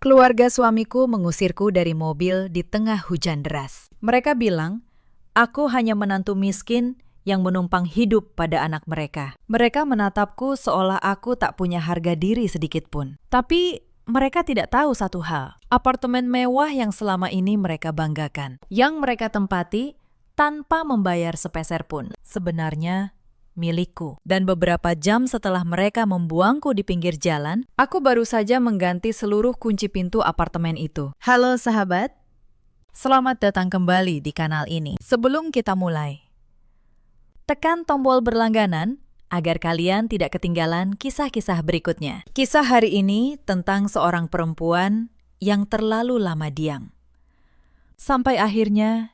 Keluarga suamiku mengusirku dari mobil di tengah hujan deras. Mereka bilang, aku hanya menantu miskin yang menumpang hidup pada anak mereka. Mereka menatapku seolah aku tak punya harga diri sedikitpun. Tapi mereka tidak tahu satu hal. Apartemen mewah yang selama ini mereka banggakan, yang mereka tempati tanpa membayar sepeser pun, sebenarnya milikku. Dan beberapa jam setelah mereka membuangku di pinggir jalan, aku baru saja mengganti seluruh kunci pintu apartemen itu. Halo sahabat, selamat datang kembali di kanal ini. Sebelum kita mulai, tekan tombol berlangganan agar kalian tidak ketinggalan kisah-kisah berikutnya. Kisah hari ini tentang seorang perempuan yang terlalu lama diam. Sampai akhirnya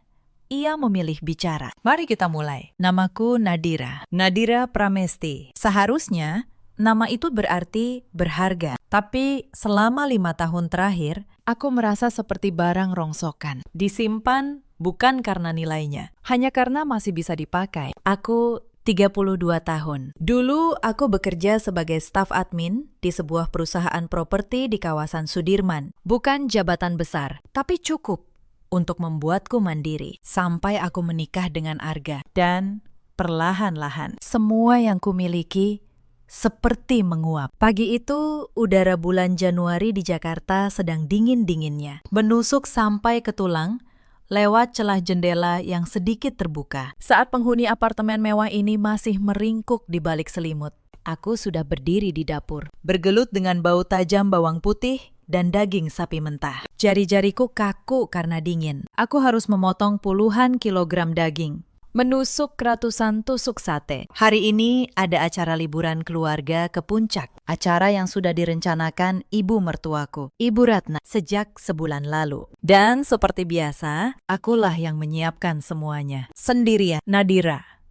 ia memilih bicara. Mari kita mulai. Namaku Nadira. Nadira Pramesti. Seharusnya nama itu berarti berharga. Tapi selama 5 tahun terakhir, aku merasa seperti barang rongsokan. Disimpan bukan karena nilainya, hanya karena masih bisa dipakai. Aku 32 tahun. Dulu aku bekerja sebagai staf admin di sebuah perusahaan properti di kawasan Sudirman. Bukan jabatan besar, tapi cukup untuk membuatku mandiri sampai aku menikah dengan Arga. Dan perlahan-lahan semua yang kumiliki seperti menguap. Pagi itu udara bulan Januari di Jakarta sedang dingin-dinginnya, menusuk sampai ke tulang lewat celah jendela yang sedikit terbuka. Saat penghuni apartemen mewah ini masih meringkuk di balik selimut, aku sudah berdiri di dapur, bergelut dengan bau tajam bawang putih dan daging sapi mentah. Jari-jariku kaku karena dingin. Aku harus memotong puluhan kilogram daging, menusuk ratusan tusuk sate. Hari ini ada acara liburan keluarga ke puncak. Acara yang sudah direncanakan ibu mertuaku, Ibu Ratna, sejak sebulan lalu. Dan seperti biasa, akulah yang menyiapkan semuanya. Sendirian. Nadira,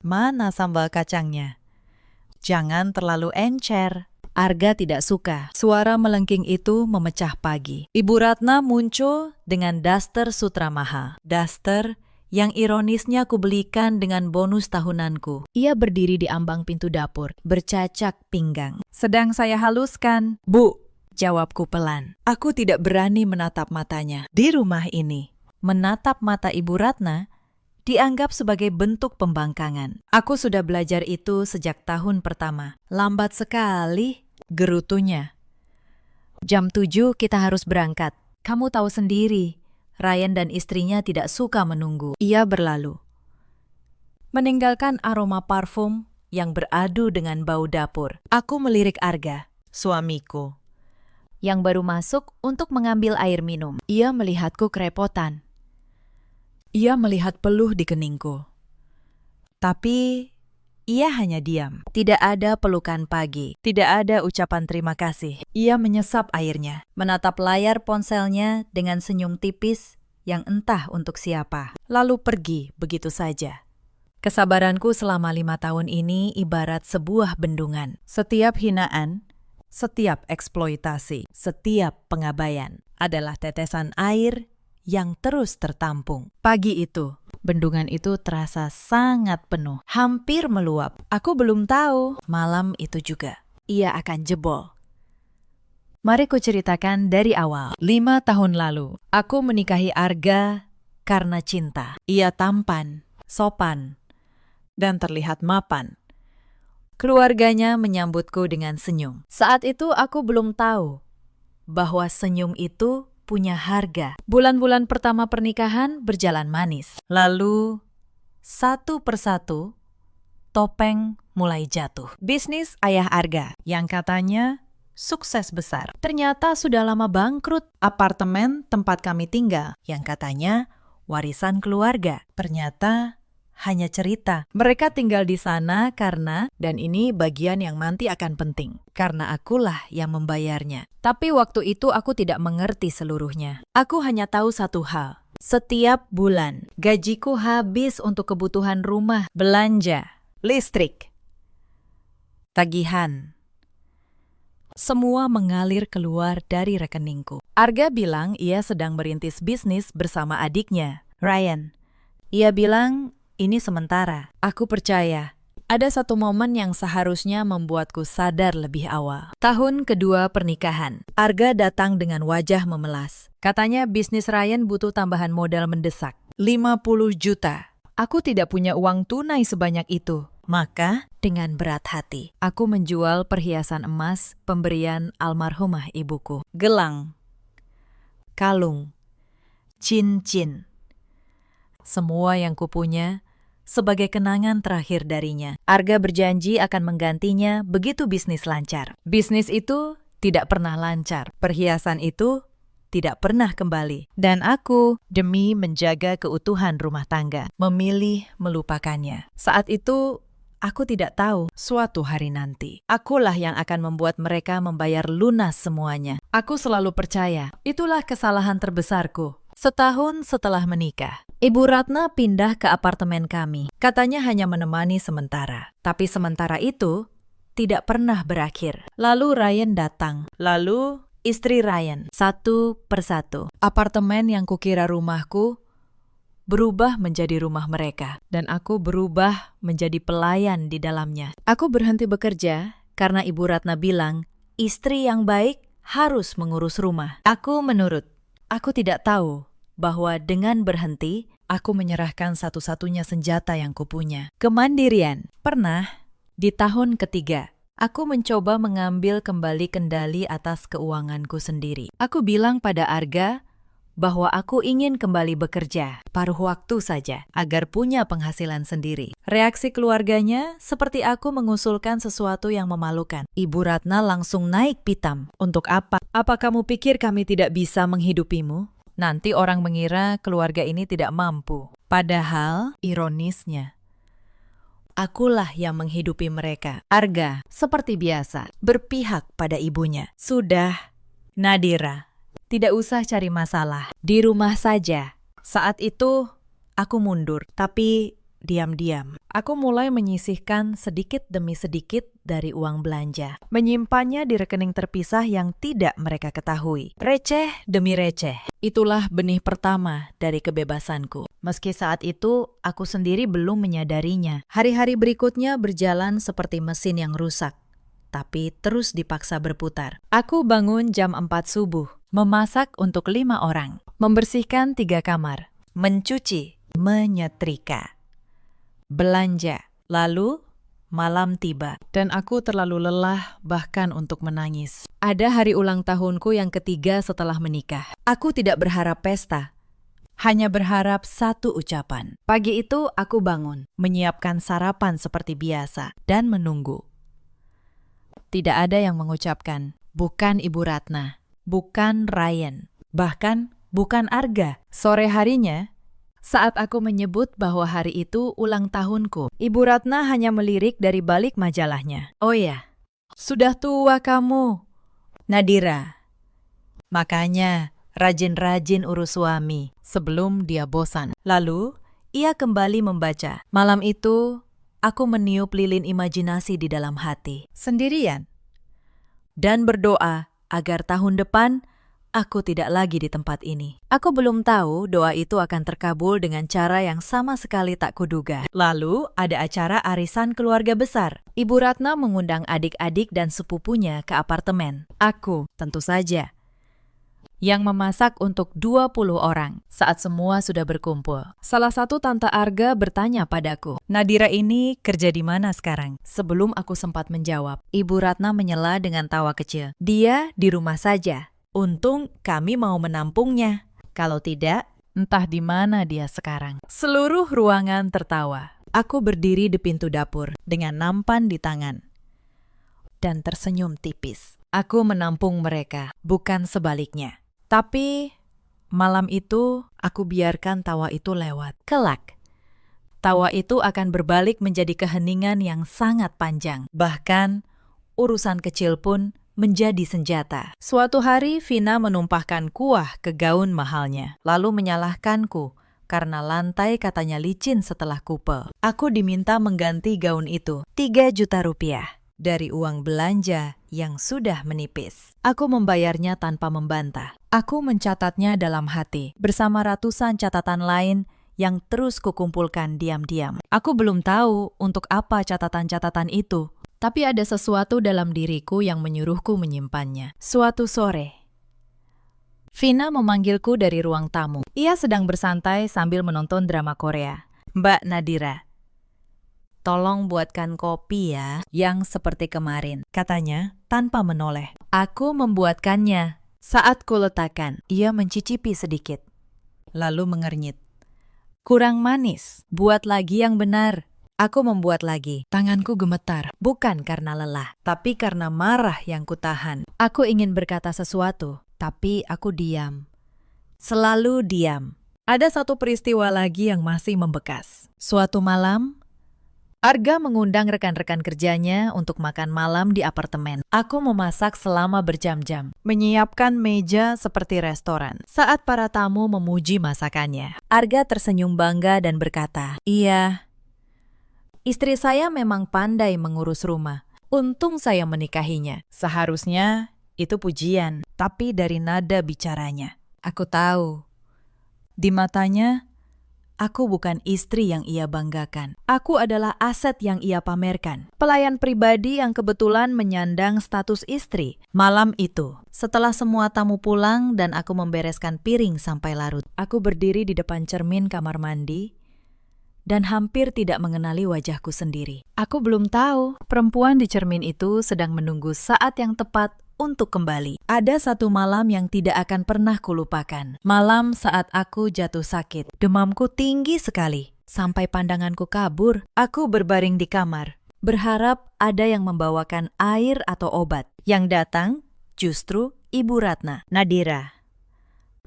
mana sambal kacangnya? Jangan terlalu encer. Arga tidak suka. Suara melengking itu memecah pagi. Ibu Ratna muncul dengan daster sutra mahal. Daster yang ironisnya kubelikan dengan bonus tahunanku. Ia berdiri di ambang pintu dapur, bercacak pinggang. Sedang saya haluskan. Bu, jawabku pelan. Aku tidak berani menatap matanya. Di rumah ini, menatap mata Ibu Ratna dianggap sebagai bentuk pembangkangan. Aku sudah belajar itu sejak tahun pertama. Lambat sekali, gerutunya. Jam 7 kita harus berangkat. Kamu tahu sendiri, Ryan dan istrinya tidak suka menunggu. Ia berlalu, meninggalkan aroma parfum yang beradu dengan bau dapur. Aku melirik Arga, suamiku, yang baru masuk untuk mengambil air minum. Ia melihatku kerepotan. Ia melihat peluh di keningku. Tapi ia hanya diam. Tidak ada pelukan pagi. Tidak ada ucapan terima kasih. Ia menyesap airnya, menatap layar ponselnya dengan senyum tipis yang entah untuk siapa. Lalu pergi begitu saja. Kesabaranku selama 5 tahun ini ibarat sebuah bendungan. Setiap hinaan, setiap eksploitasi, setiap pengabaian adalah tetesan air yang terus tertampung. Pagi itu, bendungan itu terasa sangat penuh, hampir meluap. Aku belum tahu, malam itu juga ia akan jebol. Mari ku ceritakan dari awal. 5 tahun lalu, aku menikahi Arga karena cinta. Ia tampan, sopan, dan terlihat mapan. Keluarganya menyambutku dengan senyum. Saat itu aku belum tahu bahwa senyum itu punya harga. Bulan-bulan pertama pernikahan berjalan manis. Lalu, satu persatu, topeng mulai jatuh. Bisnis ayah Arga, yang katanya sukses besar, ternyata sudah lama bangkrut. Apartemen tempat kami tinggal, yang katanya warisan keluarga, ternyata hanya cerita. Mereka tinggal di sana karena, dan ini bagian yang nanti akan penting, karena akulah yang membayarnya. Tapi waktu itu aku tidak mengerti seluruhnya. Aku hanya tahu satu hal. Setiap bulan, gajiku habis untuk kebutuhan rumah, belanja, listrik, tagihan. Semua mengalir keluar dari rekeningku. Arga bilang ia sedang merintis bisnis bersama adiknya, Ryan. Ia bilang, ini sementara. Aku percaya. Ada satu momen yang seharusnya membuatku sadar lebih awal. Tahun kedua pernikahan. Arga datang dengan wajah memelas. Katanya bisnis Ryan butuh tambahan modal mendesak. 50 juta. Aku tidak punya uang tunai sebanyak itu. Maka, dengan berat hati, aku menjual perhiasan emas pemberian almarhumah ibuku. Gelang, kalung, cincin. Semua yang kupunya sebagai kenangan terakhir darinya. Arga berjanji akan menggantinya begitu bisnis lancar. Bisnis itu tidak pernah lancar. Perhiasan itu tidak pernah kembali. Dan aku, demi menjaga keutuhan rumah tangga, memilih melupakannya. Saat itu, aku tidak tahu suatu hari nanti, akulah yang akan membuat mereka membayar lunas semuanya. Aku selalu percaya, itulah kesalahan terbesarku. Setahun setelah menikah, Ibu Ratna pindah ke apartemen kami. Katanya hanya menemani sementara. Tapi sementara itu tidak pernah berakhir. Lalu Ryan datang. Lalu istri Ryan. Satu persatu. Apartemen yang kukira rumahku berubah menjadi rumah mereka. Dan aku berubah menjadi pelayan di dalamnya. Aku berhenti bekerja karena Ibu Ratna bilang, istri yang baik harus mengurus rumah. Aku menurut. Aku tidak tahu bahwa dengan berhenti, aku menyerahkan satu-satunya senjata yang kupunya. Kemandirian. Pernah, di tahun ketiga, aku mencoba mengambil kembali kendali atas keuanganku sendiri. Aku bilang pada Arga bahwa aku ingin kembali bekerja, paruh waktu saja, agar punya penghasilan sendiri. Reaksi keluarganya seperti aku mengusulkan sesuatu yang memalukan. Ibu Ratna langsung naik pitam. Untuk apa? Apa kamu pikir kami tidak bisa menghidupimu? Nanti orang mengira keluarga ini tidak mampu. Padahal, ironisnya, akulah yang menghidupi mereka. Arga, seperti biasa, berpihak pada ibunya. Sudah, Nadira, tidak usah cari masalah. Di rumah saja. Saat itu, aku mundur, tapi diam-diam. Aku mulai menyisihkan sedikit demi sedikit dari uang belanja. Menyimpannya di rekening terpisah yang tidak mereka ketahui. Receh demi receh. Itulah benih pertama dari kebebasanku. Meski saat itu, aku sendiri belum menyadarinya. Hari-hari berikutnya berjalan seperti mesin yang rusak, tapi terus dipaksa berputar. Aku bangun jam 4 subuh, memasak untuk 5 orang, membersihkan 3 kamar, mencuci, menyetrika, belanja. Lalu, malam tiba, dan aku terlalu lelah bahkan untuk menangis. Ada hari ulang tahunku yang ketiga setelah menikah. Aku tidak berharap pesta, hanya berharap satu ucapan. Pagi itu aku bangun, menyiapkan sarapan seperti biasa, dan menunggu. Tidak ada yang mengucapkan, bukan Ibu Ratna, bukan Ryan, bahkan bukan Arga. Sore harinya, saat aku menyebut bahwa hari itu ulang tahunku, Ibu Ratna hanya melirik dari balik majalahnya. Oh ya, sudah tua kamu, Nadira. Makanya rajin-rajin urus suami sebelum dia bosan. Lalu, ia kembali membaca. Malam itu, aku meniup lilin imajinasi di dalam hati, sendirian, dan berdoa agar tahun depan aku tidak lagi di tempat ini. Aku belum tahu doa itu akan terkabul dengan cara yang sama sekali tak kuduga. Lalu ada acara arisan keluarga besar. Ibu Ratna mengundang adik-adik dan sepupunya ke apartemen. Aku, tentu saja, yang memasak untuk 20 orang. Saat semua sudah berkumpul, salah satu tante Arga bertanya padaku, Nadira ini kerja di mana sekarang? Sebelum aku sempat menjawab, Ibu Ratna menyela dengan tawa kecil. Dia di rumah saja. Untung kami mau menampungnya. Kalau tidak, entah di mana dia sekarang. Seluruh ruangan tertawa. Aku berdiri di pintu dapur dengan nampan di tangan dan tersenyum tipis. Aku menampung mereka, bukan sebaliknya. Tapi malam itu aku biarkan tawa itu lewat. Kelak, tawa itu akan berbalik menjadi keheningan yang sangat panjang. Bahkan urusan kecil pun menjadi senjata. Suatu hari Vina menumpahkan kuah ke gaun mahalnya, lalu menyalahkanku karena lantai katanya licin setelah kupel. Aku diminta mengganti gaun itu, 3 juta rupiah, dari uang belanja yang sudah menipis. Aku membayarnya tanpa membantah. Aku mencatatnya dalam hati, bersama ratusan catatan lain yang terus kukumpulkan diam-diam. Aku belum tahu untuk apa catatan-catatan itu, tapi ada sesuatu dalam diriku yang menyuruhku menyimpannya. Suatu sore, Vina memanggilku dari ruang tamu. Ia sedang bersantai sambil menonton drama Korea. "Mbak Nadira, tolong buatkan kopi ya, yang seperti kemarin," katanya tanpa menoleh. Aku membuatkannya. Saat kuletakkan, ia mencicipi sedikit, lalu mengernyit. "Kurang manis, buat lagi yang benar." Aku membuat lagi. Tanganku gemetar, bukan karena lelah, tapi karena marah yang kutahan. Aku ingin berkata sesuatu, tapi aku diam. Selalu diam. Ada satu peristiwa lagi yang masih membekas. Suatu malam, Arga mengundang rekan-rekan kerjanya untuk makan malam di apartemen. Aku memasak selama berjam-jam, menyiapkan meja seperti restoran. Saat para tamu memuji masakannya, Arga tersenyum bangga dan berkata, "Iya, istri saya memang pandai mengurus rumah. Untung saya menikahinya." Seharusnya itu pujian, tapi dari nada bicaranya, aku tahu. Di matanya, aku bukan istri yang ia banggakan. Aku adalah aset yang ia pamerkan. Pelayan pribadi yang kebetulan menyandang status istri. Malam itu, setelah semua tamu pulang dan aku membereskan piring sampai larut, aku berdiri di depan cermin kamar mandi dan hampir tidak mengenali wajahku sendiri. Aku belum tahu perempuan di cermin itu sedang menunggu saat yang tepat untuk kembali. Ada satu malam yang tidak akan pernah kulupakan. Malam saat aku jatuh sakit. Demamku tinggi sekali. Sampai pandanganku kabur. Aku berbaring di kamar, berharap ada yang membawakan air atau obat. Yang datang justru Ibu Ratna. "Nadira,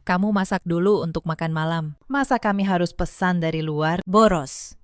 kamu masak dulu untuk makan malam. Masa kami harus pesan dari luar? Boros,"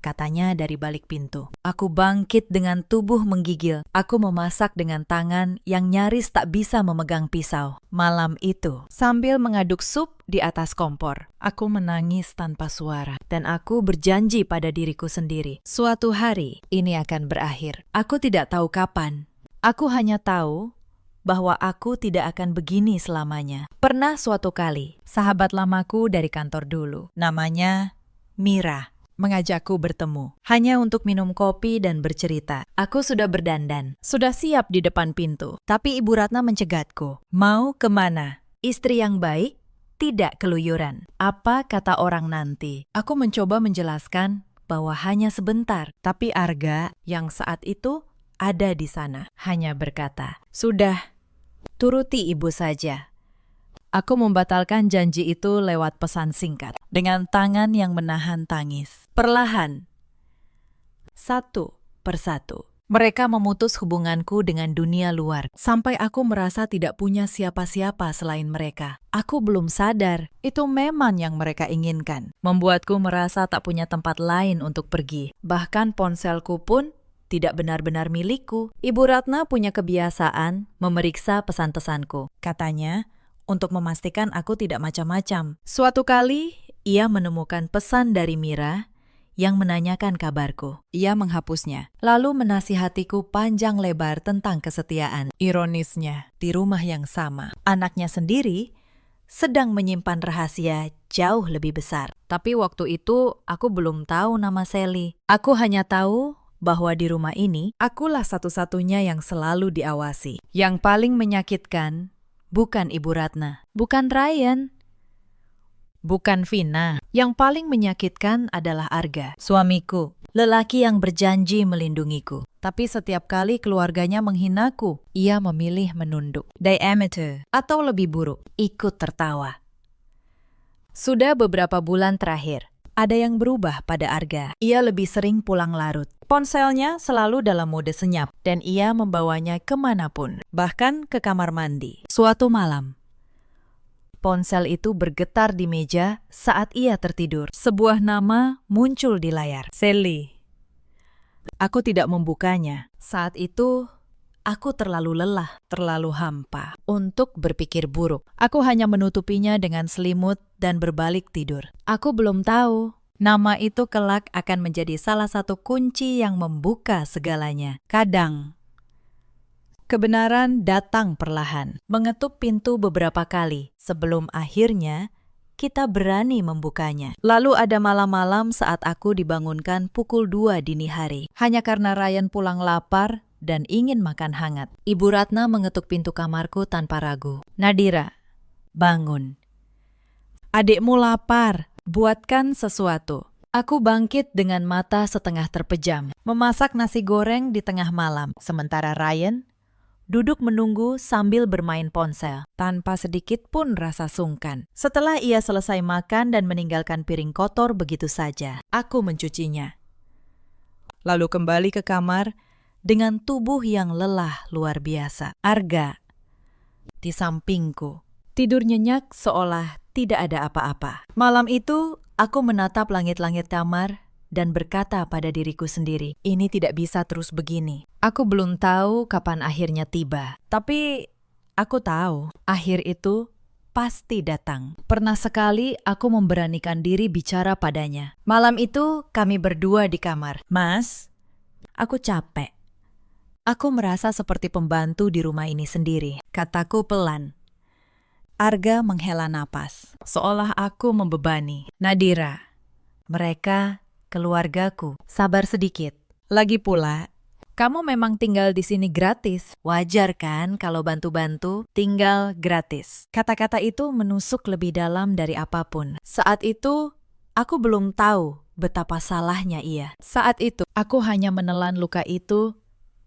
katanya dari balik pintu. Aku bangkit dengan tubuh menggigil. Aku memasak dengan tangan yang nyaris tak bisa memegang pisau. Malam itu, sambil mengaduk sup di atas kompor, aku menangis tanpa suara. Dan aku berjanji pada diriku sendiri, suatu hari ini akan berakhir. Aku tidak tahu kapan. Aku hanya tahu bahwa aku tidak akan begini selamanya. Pernah suatu kali, sahabat lamaku dari kantor dulu, namanya Mira, mengajakku bertemu, hanya untuk minum kopi dan bercerita. Aku sudah berdandan, sudah siap di depan pintu, tapi Ibu Ratna mencegatku. "Mau kemana? Istri yang baik tidak keluyuran. Apa kata orang nanti?" Aku mencoba menjelaskan bahwa hanya sebentar, tapi Arga yang saat itu ada di sana hanya berkata, "Sudah, turuti ibu saja." Aku membatalkan janji itu lewat pesan singkat, dengan tangan yang menahan tangis. Perlahan, satu persatu, mereka memutus hubunganku dengan dunia luar, sampai aku merasa tidak punya siapa-siapa selain mereka. Aku belum sadar, itu memang yang mereka inginkan. Membuatku merasa tak punya tempat lain untuk pergi. Bahkan ponselku pun tidak benar-benar milikku. Ibu Ratna punya kebiasaan memeriksa pesan-pesanku. Katanya, untuk memastikan aku tidak macam-macam. Suatu kali, ia menemukan pesan dari Mira yang menanyakan kabarku. Ia menghapusnya, lalu menasihatiku panjang lebar tentang kesetiaan. Ironisnya, di rumah yang sama, anaknya sendiri sedang menyimpan rahasia jauh lebih besar. Tapi waktu itu, aku belum tahu nama Sally. Aku hanya tahu bahwa di rumah ini, akulah satu-satunya yang selalu diawasi. Yang paling menyakitkan, bukan Ibu Ratna, bukan Ryan, bukan Vina. Yang paling menyakitkan adalah Arga, suamiku, lelaki yang berjanji melindungiku. Tapi setiap kali keluarganya menghinaku, ia memilih menunduk. Diameter, atau lebih buruk, ikut tertawa. Sudah beberapa bulan terakhir, ada yang berubah pada Arga. Ia lebih sering pulang larut. Ponselnya selalu dalam mode senyap, dan ia membawanya kemanapun, bahkan ke kamar mandi. Suatu malam, ponsel itu bergetar di meja saat ia tertidur. Sebuah nama muncul di layar. Sally. Aku tidak membukanya. Saat itu, aku terlalu lelah, terlalu hampa untuk berpikir buruk. Aku hanya menutupinya dengan selimut dan berbalik tidur. Aku belum tahu nama itu kelak akan menjadi salah satu kunci yang membuka segalanya. Kadang, kebenaran datang perlahan, mengetuk pintu beberapa kali sebelum akhirnya kita berani membukanya. Lalu ada malam-malam saat aku dibangunkan pukul 2 dini hari. Hanya karena Ryan pulang lapar dan ingin makan hangat. Ibu Ratna mengetuk pintu kamarku tanpa ragu. Nadira, bangun. Adikmu lapar, buatkan sesuatu. Aku bangkit dengan mata setengah terpejam, memasak nasi goreng di tengah malam. Sementara Ryan duduk menunggu sambil bermain ponsel, tanpa sedikit pun rasa sungkan. Setelah ia selesai makan dan meninggalkan piring kotor begitu saja, aku mencucinya. Lalu kembali ke kamar dengan tubuh yang lelah luar biasa. Arga di sampingku, tidur nyenyak seolah tidak ada apa-apa. Malam itu, aku menatap langit-langit kamar dan berkata pada diriku sendiri, ini tidak bisa terus begini. Aku belum tahu kapan akhirnya tiba. Tapi aku tahu akhir itu pasti datang. Pernah sekali aku memberanikan diri bicara padanya. Malam itu kami berdua di kamar. Mas, aku capek. Aku merasa seperti pembantu di rumah ini sendiri, kataku pelan. Arga menghela napas, seolah aku membebani. Nadira, mereka keluargaku. Sabar sedikit. Lagi pula, kamu memang tinggal di sini gratis. Wajar kan kalau bantu-bantu tinggal gratis. Kata-kata itu menusuk lebih dalam dari apapun. Saat itu, aku belum tahu betapa salahnya ia. Saat itu, aku hanya menelan luka itu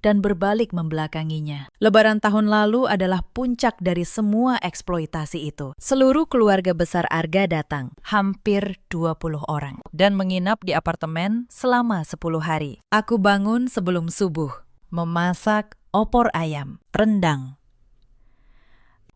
dan berbalik membelakanginya. Lebaran tahun lalu adalah puncak dari semua eksploitasi itu. Seluruh keluarga besar Arga datang, hampir 20 orang, dan menginap di apartemen selama 10 hari. Aku bangun sebelum subuh, memasak opor ayam, rendang,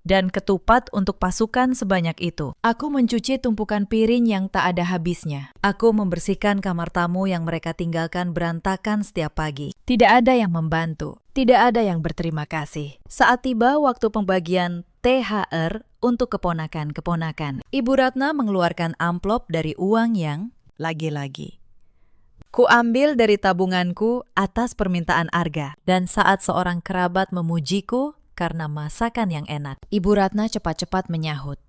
dan ketupat untuk pasukan sebanyak itu. Aku mencuci tumpukan piring yang tak ada habisnya. Aku membersihkan kamar tamu yang mereka tinggalkan berantakan setiap pagi. Tidak ada yang membantu. Tidak ada yang berterima kasih. Saat tiba waktu pembagian THR untuk keponakan-keponakan, Ibu Ratna mengeluarkan amplop dari uang yang lagi-lagi kuambil dari tabunganku atas permintaan Arga. Dan saat seorang kerabat memujiku karena masakan yang enak, Ibu Ratna cepat-cepat menyahut.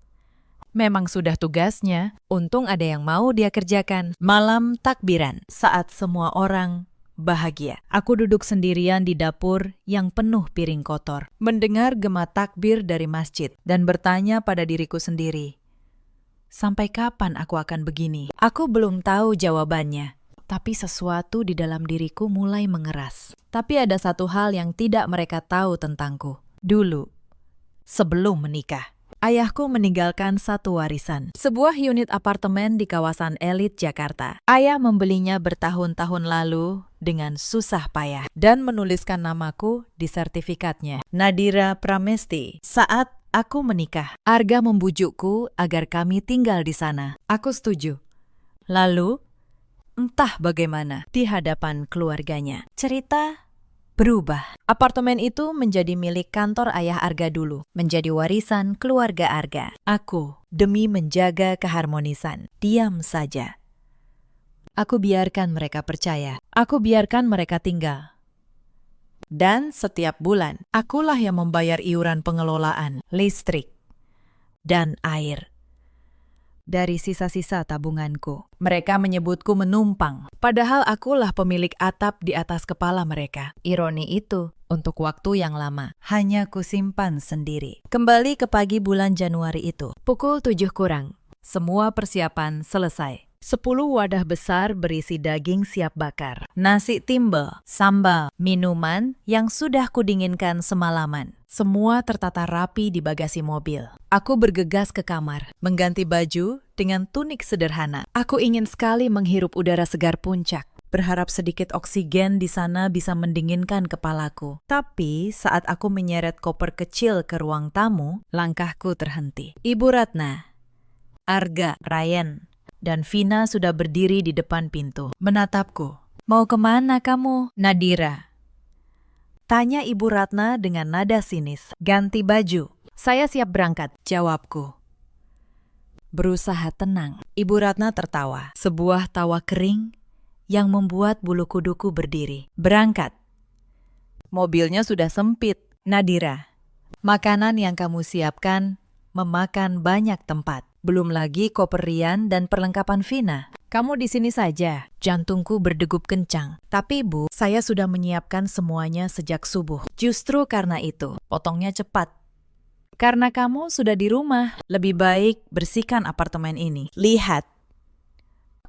Memang sudah tugasnya, untung ada yang mau dia kerjakan. Malam takbiran, saat semua orang bahagia. Aku duduk sendirian di dapur yang penuh piring kotor, mendengar gema takbir dari masjid, dan bertanya pada diriku sendiri, sampai kapan aku akan begini? Aku belum tahu jawabannya. Tapi sesuatu di dalam diriku mulai mengeras. Tapi ada satu hal yang tidak mereka tahu tentangku. Dulu, sebelum menikah, ayahku meninggalkan satu warisan. Sebuah unit apartemen di kawasan elit Jakarta. Ayah membelinya bertahun-tahun lalu dengan susah payah dan menuliskan namaku di sertifikatnya. Nadira Pramesti. Saat aku menikah, Arga membujukku agar kami tinggal di sana. Aku setuju. Lalu, entah bagaimana di hadapan keluarganya, cerita berubah. Apartemen itu menjadi milik kantor ayah Arga dulu, menjadi warisan keluarga Arga. Aku, demi menjaga keharmonisan, diam saja. Aku biarkan mereka percaya. Aku biarkan mereka tinggal. Dan setiap bulan, akulah yang membayar iuran pengelolaan, listrik, dan air dari sisa-sisa tabunganku. Mereka menyebutku menumpang, padahal akulah pemilik atap di atas kepala mereka. Ironi itu, untuk waktu yang lama, hanya kusimpan sendiri. Kembali ke pagi bulan Januari itu, pukul 7 kurang, semua persiapan selesai. 10 wadah besar berisi daging siap bakar, nasi timbel, sambal, minuman yang sudah kudinginkan semalaman. Semua tertata rapi di bagasi mobil. Aku bergegas ke kamar, mengganti baju dengan tunik sederhana. Aku ingin sekali menghirup udara segar puncak, berharap sedikit oksigen di sana bisa mendinginkan kepalaku. Tapi saat aku menyeret koper kecil ke ruang tamu, langkahku terhenti. Ibu Ratna, Arga, Ryan, dan Vina sudah berdiri di depan pintu, menatapku. Mau kemana kamu, Nadira? Tanya Ibu Ratna dengan nada sinis. Ganti baju. Saya siap berangkat, jawabku. Berusaha tenang. Ibu Ratna tertawa. Sebuah tawa kering yang membuat bulu kuduku berdiri. Berangkat. Mobilnya sudah sempit, Nadira. Makanan yang kamu siapkan memakan banyak tempat. Belum lagi koper Rian dan perlengkapan Vina. Kamu di sini saja. Jantungku berdegup kencang. Tapi Bu, saya sudah menyiapkan semuanya sejak subuh. Justru karena itu, potongnya cepat. Karena kamu sudah di rumah, lebih baik bersihkan apartemen ini. Lihat.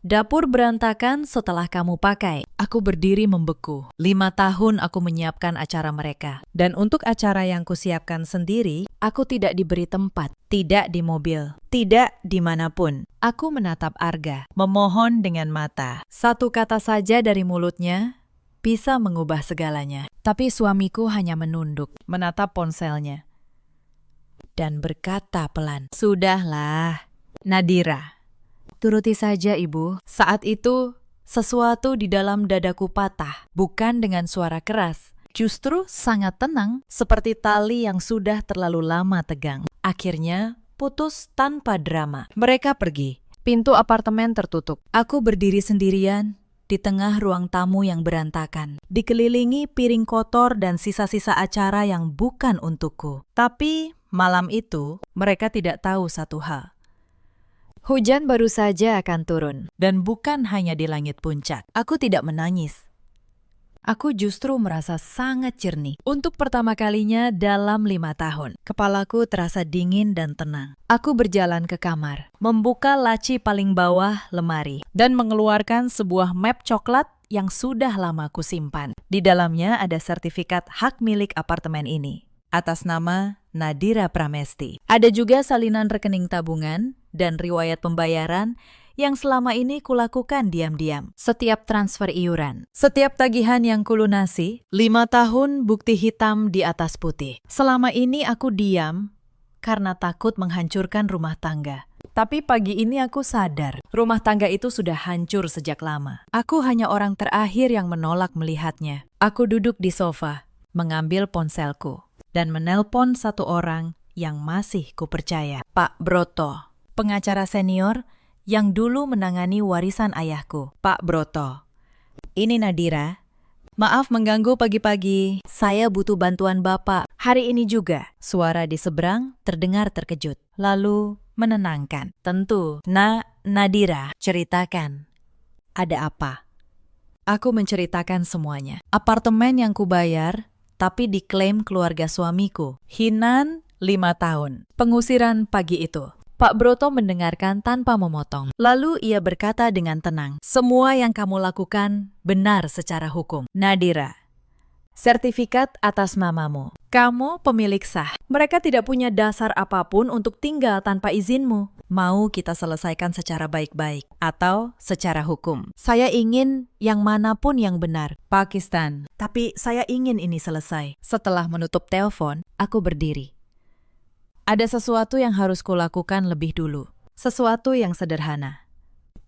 Dapur berantakan setelah kamu pakai. Aku berdiri membeku. 5 tahun aku menyiapkan acara mereka. Dan untuk acara yang kusiapkan sendiri, aku tidak diberi tempat. Tidak di mobil. Tidak dimanapun. Aku menatap Arga, memohon dengan mata. Satu kata saja dari mulutnya bisa mengubah segalanya. Tapi suamiku hanya menunduk, menatap ponselnya. Dan berkata pelan, "Sudahlah, Nadira. Turuti saja, Ibu." Saat itu, sesuatu di dalam dadaku patah, bukan dengan suara keras. Justru sangat tenang, seperti tali yang sudah terlalu lama tegang. Akhirnya, putus tanpa drama. Mereka pergi. Pintu apartemen tertutup. Aku berdiri sendirian di tengah ruang tamu yang berantakan, dikelilingi piring kotor dan sisa-sisa acara yang bukan untukku. Tapi malam itu, mereka tidak tahu satu hal. Hujan baru saja akan turun, dan bukan hanya di langit puncak. Aku tidak menangis. Aku justru merasa sangat jernih. Untuk pertama kalinya dalam 5 tahun, kepalaku terasa dingin dan tenang. Aku berjalan ke kamar, membuka laci paling bawah lemari, dan mengeluarkan sebuah map coklat yang sudah lama kusimpan. Di dalamnya ada sertifikat hak milik apartemen ini, atas nama Nadira Pramesti. Ada juga salinan rekening tabungan dan riwayat pembayaran yang selama ini kulakukan diam-diam. Setiap transfer iuran, setiap tagihan yang kulunasi, 5 tahun bukti hitam di atas putih. Selama ini aku diam karena takut menghancurkan rumah tangga. Tapi pagi ini aku sadar, rumah tangga itu sudah hancur sejak lama. Aku hanya orang terakhir yang menolak melihatnya. Aku duduk di sofa, mengambil ponselku, dan menelpon satu orang yang masih kupercaya. Pak Broto, pengacara senior yang dulu menangani warisan ayahku. Pak Broto, ini Nadira. Maaf mengganggu pagi-pagi. Saya butuh bantuan Bapak. Hari ini juga. Suara di seberang terdengar terkejut, lalu menenangkan. Tentu. Nadira, ceritakan. Ada apa? Aku menceritakan semuanya. Apartemen yang kubayar, tapi diklaim keluarga suamiku. Hinan 5 tahun. Pengusiran pagi itu. Pak Broto mendengarkan tanpa memotong. Lalu ia berkata dengan tenang, "Semua yang kamu lakukan benar secara hukum. Nadira, sertifikat atas mamamu. Kamu pemilik sah. Mereka tidak punya dasar apapun untuk tinggal tanpa izinmu. Mau kita selesaikan secara baik-baik atau secara hukum. Saya ingin yang manapun yang benar. Pakistan. Tapi saya ingin ini selesai." Setelah menutup telepon, aku berdiri. Ada sesuatu yang harus kulakukan lebih dulu. Sesuatu yang sederhana,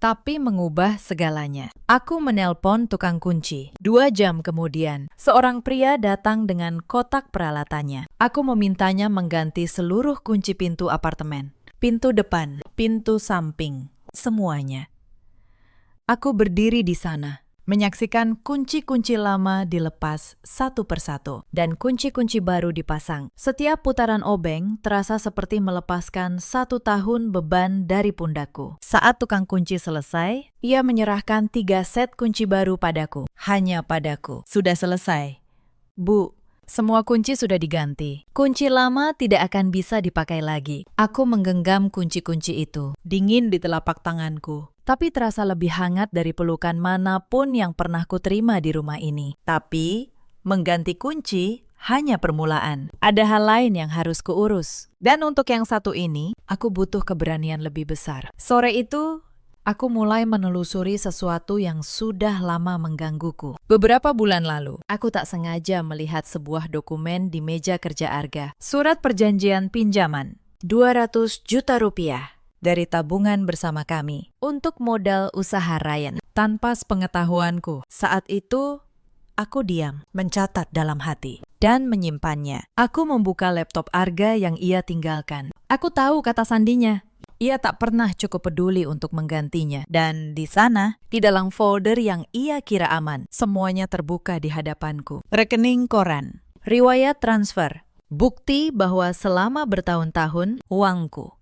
tapi mengubah segalanya. Aku menelpon tukang kunci. 2 jam kemudian, seorang pria datang dengan kotak peralatannya. Aku memintanya mengganti seluruh kunci pintu apartemen. Pintu depan, pintu samping, semuanya. Aku berdiri di sana, menyaksikan kunci-kunci lama dilepas satu persatu dan kunci-kunci baru dipasang. Setiap putaran obeng terasa seperti melepaskan 1 tahun beban dari pundakku. Saat tukang kunci selesai, ia menyerahkan 3 set kunci baru padaku. Hanya padaku. Sudah selesai. Bu, semua kunci sudah diganti. Kunci lama tidak akan bisa dipakai lagi. Aku menggenggam kunci-kunci itu, dingin di telapak tanganku. Tapi terasa lebih hangat dari pelukan manapun yang pernah kuterima di rumah ini. Tapi, mengganti kunci hanya permulaan. Ada hal lain yang harus kuurus. Dan untuk yang satu ini, aku butuh keberanian lebih besar. Sore itu, aku mulai menelusuri sesuatu yang sudah lama menggangguku. Beberapa bulan lalu, aku tak sengaja melihat sebuah dokumen di meja kerja Arga. Surat perjanjian pinjaman, 200 juta rupiah. Dari tabungan bersama kami untuk modal usaha Ryan. Tanpa sepengetahuanku, saat itu aku diam, mencatat dalam hati, dan menyimpannya. Aku membuka laptop Arga yang ia tinggalkan. Aku tahu kata sandinya. Ia tak pernah cukup peduli untuk menggantinya. Dan di sana, di dalam folder yang ia kira aman, semuanya terbuka di hadapanku. Rekening koran, riwayat transfer, bukti bahwa selama bertahun-tahun, uangku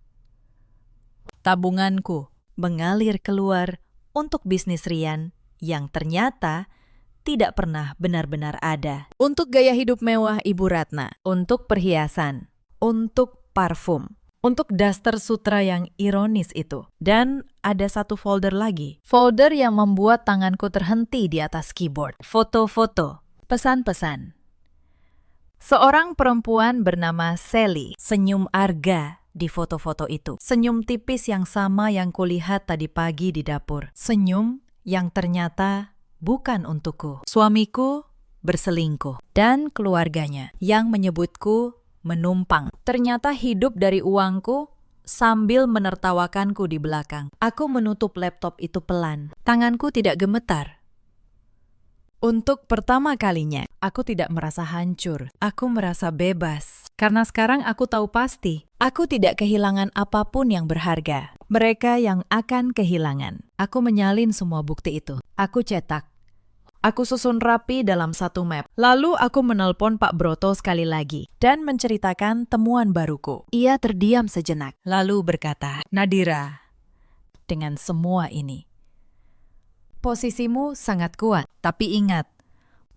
Tabunganku mengalir keluar untuk bisnis Rian yang ternyata tidak pernah benar-benar ada. Untuk gaya hidup mewah Ibu Ratna, untuk perhiasan, untuk parfum, untuk daster sutra yang ironis itu. Dan ada satu folder lagi. Folder yang membuat tanganku terhenti di atas keyboard. Foto-foto, pesan-pesan. Seorang perempuan bernama Sally senyum Arga di foto-foto itu. Senyum tipis yang sama yang kulihat tadi pagi di dapur. Senyum yang ternyata bukan untukku. Suamiku berselingkuh dan keluarganya yang menyebutku menumpang. Ternyata hidup dari uangku sambil menertawakanku di belakang. Aku menutup laptop itu pelan. Tanganku tidak gemetar. Untuk pertama kalinya, aku tidak merasa hancur. Aku merasa bebas. Karena sekarang aku tahu pasti, aku tidak kehilangan apapun yang berharga. Mereka yang akan kehilangan. Aku menyalin semua bukti itu. Aku cetak. Aku susun rapi dalam satu map. Lalu aku menelpon Pak Broto sekali lagi dan menceritakan temuan baruku. Ia terdiam sejenak, lalu berkata, "Nadira, dengan semua ini, posisimu sangat kuat, tapi ingat,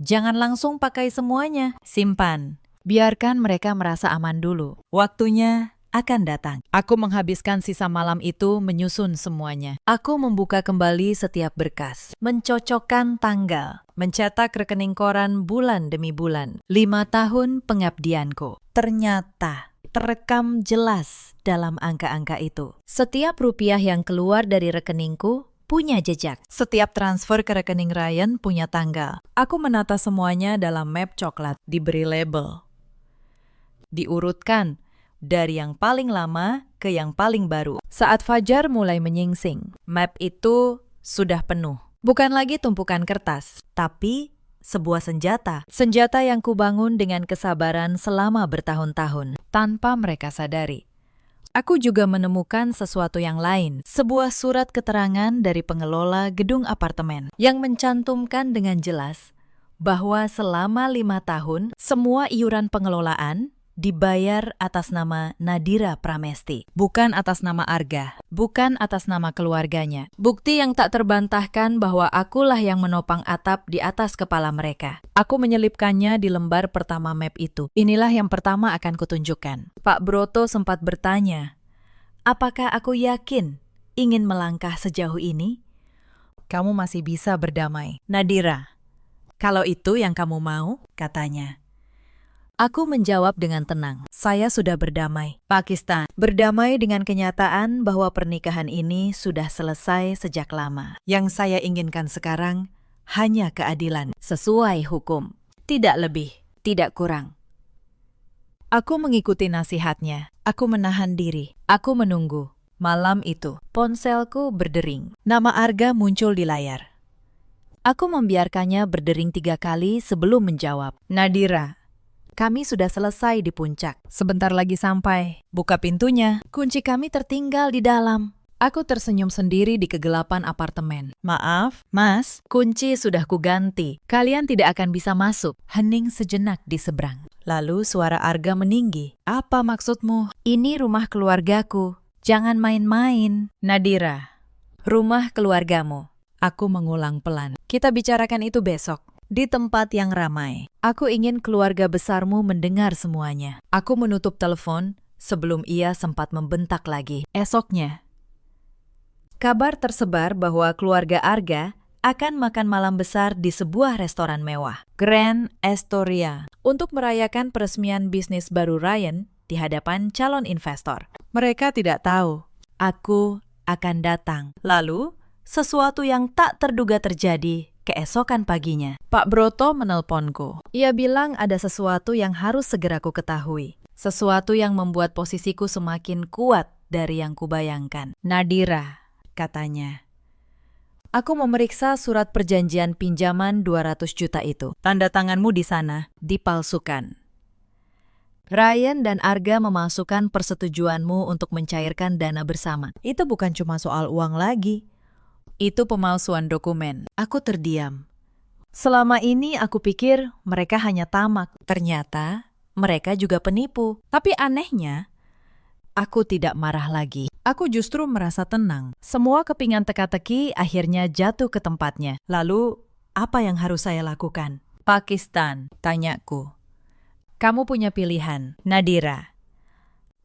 jangan langsung pakai semuanya. Simpan. Biarkan mereka merasa aman dulu. Waktunya akan datang." Aku menghabiskan sisa malam itu menyusun semuanya. Aku membuka kembali setiap berkas, mencocokkan tanggal, mencetak rekening koran bulan demi bulan. 5 tahun pengabdianku. Ternyata terekam jelas dalam angka-angka itu. Setiap rupiah yang keluar dari rekeningku punya jejak. Setiap transfer ke rekening Ryan punya tanggal. Aku menata semuanya dalam map coklat, diberi label. Diurutkan dari yang paling lama ke yang paling baru. Saat fajar mulai menyingsing, map itu sudah penuh. Bukan lagi tumpukan kertas, tapi sebuah senjata. Senjata yang kubangun dengan kesabaran selama bertahun-tahun, tanpa mereka sadari. Aku juga menemukan sesuatu yang lain, sebuah surat keterangan dari pengelola gedung apartemen yang mencantumkan dengan jelas bahwa selama 5 tahun semua iuran pengelolaan dibayar atas nama Nadira Pramesti, bukan atas nama Arga, bukan atas nama keluarganya. Bukti yang tak terbantahkan bahwa akulah yang menopang atap di atas kepala mereka. Aku menyelipkannya di lembar pertama map itu. Inilah yang pertama akan kutunjukkan. Pak Broto sempat bertanya, apakah aku yakin ingin melangkah sejauh ini? Kamu masih bisa berdamai. Nadira, kalau itu yang kamu mau, katanya. Aku menjawab dengan tenang, saya sudah berdamai. Pakistan, berdamai dengan kenyataan bahwa pernikahan ini sudah selesai sejak lama. Yang saya inginkan sekarang hanya keadilan, sesuai hukum. Tidak lebih, tidak kurang. Aku mengikuti nasihatnya. Aku menahan diri. Aku menunggu. Malam itu, ponselku berdering. Nama Arga muncul di layar. Aku membiarkannya berdering 3 kali sebelum menjawab. Nadira, kami sudah selesai di puncak. Sebentar lagi sampai. Buka pintunya. Kunci kami tertinggal di dalam. Aku tersenyum sendiri di kegelapan apartemen. Maaf, Mas. Kunci sudah kuganti. Kalian tidak akan bisa masuk. Hening sejenak di seberang. Lalu suara Arga meninggi. Apa maksudmu? Ini rumah keluargaku. Jangan main-main. Nadira, rumah keluargamu. Aku mengulang pelan. Kita bicarakan itu besok. Di tempat yang ramai. Aku ingin keluarga besarmu mendengar semuanya. Aku menutup telepon sebelum ia sempat membentak lagi. Esoknya, kabar tersebar bahwa keluarga Arga akan makan malam besar di sebuah restoran mewah, Grand Astoria, untuk merayakan peresmian bisnis baru Ryan di hadapan calon investor. Mereka tidak tahu aku akan datang. Lalu, sesuatu yang tak terduga terjadi keesokan paginya. Pak Broto menelponku. Ia bilang ada sesuatu yang harus segera ku ketahui. Sesuatu yang membuat posisiku semakin kuat dari yang kubayangkan. Nadira, katanya. Aku memeriksa surat perjanjian pinjaman 200 juta itu. Tanda tanganmu di sana dipalsukan. Ryan dan Arga memasukkan persetujuanmu untuk mencairkan dana bersama. Itu bukan cuma soal uang lagi. Itu pemalsuan dokumen. Aku terdiam. Selama ini aku pikir mereka hanya tamak. Ternyata mereka juga penipu. Tapi anehnya, aku tidak marah lagi. Aku justru merasa tenang. Semua kepingan teka-teki akhirnya jatuh ke tempatnya. Lalu, apa yang harus saya lakukan? Pakistan, tanyaku. Kamu punya pilihan, Nadira.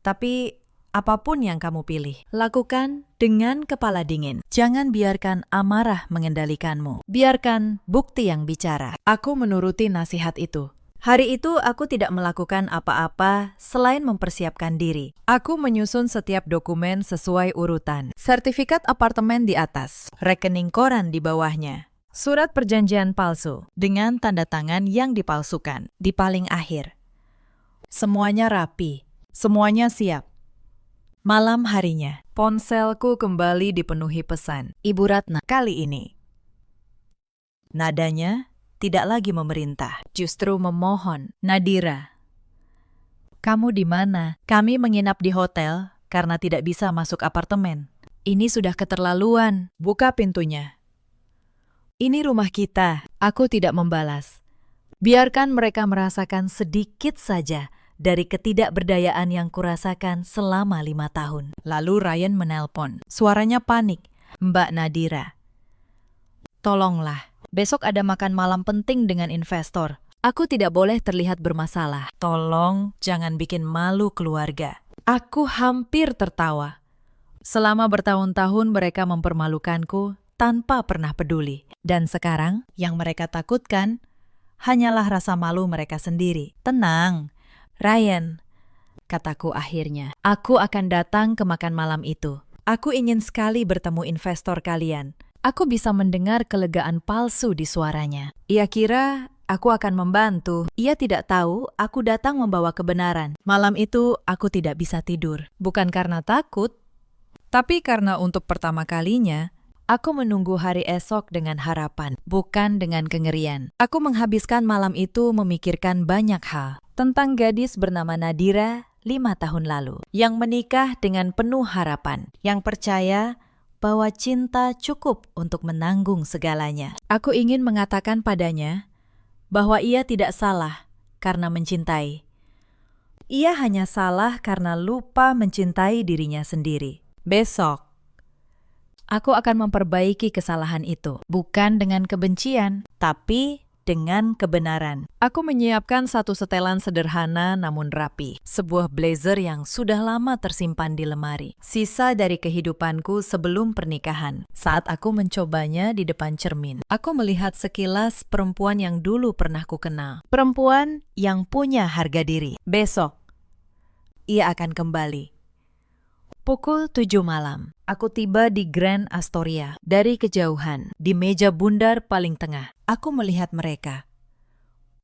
Tapi apapun yang kamu pilih, lakukan dengan kepala dingin. Jangan biarkan amarah mengendalikanmu. Biarkan bukti yang bicara. Aku menuruti nasihat itu. Hari itu aku tidak melakukan apa-apa selain mempersiapkan diri. Aku menyusun setiap dokumen sesuai urutan. Sertifikat apartemen di atas, rekening koran di bawahnya. Surat perjanjian palsu dengan tanda tangan yang dipalsukan di paling akhir. Semuanya rapi, semuanya siap. Malam harinya, ponselku kembali dipenuhi pesan. Ibu Ratna kali ini. Nadanya tidak lagi memerintah, justru memohon. Nadira, kamu di mana? Kami menginap di hotel karena tidak bisa masuk apartemen. Ini sudah keterlaluan. Buka pintunya. Ini rumah kita. Aku tidak membalas. Biarkan mereka merasakan sedikit saja dari ketidakberdayaan yang kurasakan selama 5 tahun. Lalu Ryan menelpon. Suaranya panik. Mbak Nadira, tolonglah. Besok ada makan malam penting dengan investor. Aku tidak boleh terlihat bermasalah. Tolong jangan bikin malu keluarga. Aku hampir tertawa. Selama bertahun-tahun mereka mempermalukanku tanpa pernah peduli. Dan sekarang yang mereka takutkan hanyalah rasa malu mereka sendiri. Tenang, Ryan, kataku akhirnya. Aku akan datang ke makan malam itu. Aku ingin sekali bertemu investor kalian. Aku bisa mendengar kelegaan palsu di suaranya. Ia kira aku akan membantu. Ia tidak tahu aku datang membawa kebenaran. Malam itu aku tidak bisa tidur. Bukan karena takut, tapi karena untuk pertama kalinya, aku menunggu hari esok dengan harapan, bukan dengan kengerian. Aku menghabiskan malam itu memikirkan banyak hal. Tentang gadis bernama Nadira 5 tahun lalu, yang menikah dengan penuh harapan, yang percaya bahwa cinta cukup untuk menanggung segalanya. Aku ingin mengatakan padanya bahwa ia tidak salah karena mencintai. Ia hanya salah karena lupa mencintai dirinya sendiri. Besok, aku akan memperbaiki kesalahan itu, bukan dengan kebencian, tapi dengan kebenaran. Aku menyiapkan satu setelan sederhana namun rapi. Sebuah blazer yang sudah lama tersimpan di lemari. Sisa dari kehidupanku sebelum pernikahan. Saat aku mencobanya di depan cermin, aku melihat sekilas perempuan yang dulu pernah kukenal. Perempuan yang punya harga diri. Besok, ia akan kembali. Pukul 7 malam, aku tiba di Grand Astoria. Dari kejauhan, di meja bundar paling tengah, aku melihat mereka.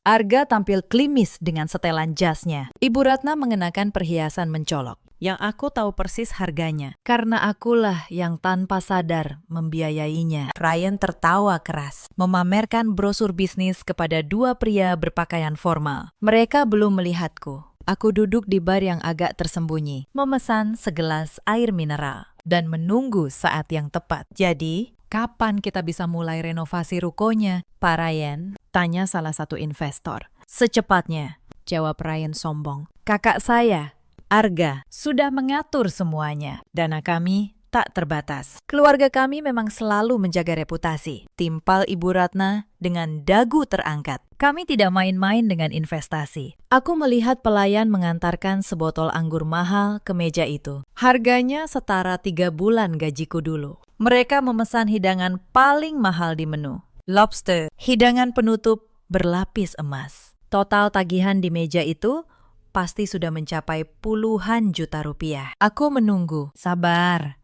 Arga tampil klimis dengan setelan jasnya. Ibu Ratna mengenakan perhiasan mencolok, yang aku tahu persis harganya, karena akulah yang tanpa sadar membiayainya. Ryan tertawa keras, memamerkan brosur bisnis kepada 2 pria berpakaian formal. Mereka belum melihatku. Aku duduk di bar yang agak tersembunyi, memesan segelas air mineral, dan menunggu saat yang tepat. Jadi, kapan kita bisa mulai renovasi rukonya, Pak Ryan? Tanya salah satu investor. Secepatnya, jawab Ryan sombong. Kakak saya, Arga, sudah mengatur semuanya. Dana kami tak terbatas. Keluarga kami memang selalu menjaga reputasi. Timpal Ibu Ratna dengan dagu terangkat. Kami tidak main-main dengan investasi. Aku melihat pelayan mengantarkan sebotol anggur mahal ke meja itu. Harganya setara 3 bulan gajiku dulu. Mereka memesan hidangan paling mahal di menu. Lobster, hidangan penutup berlapis emas. Total tagihan di meja itu pasti sudah mencapai puluhan juta rupiah. Aku menunggu, sabar.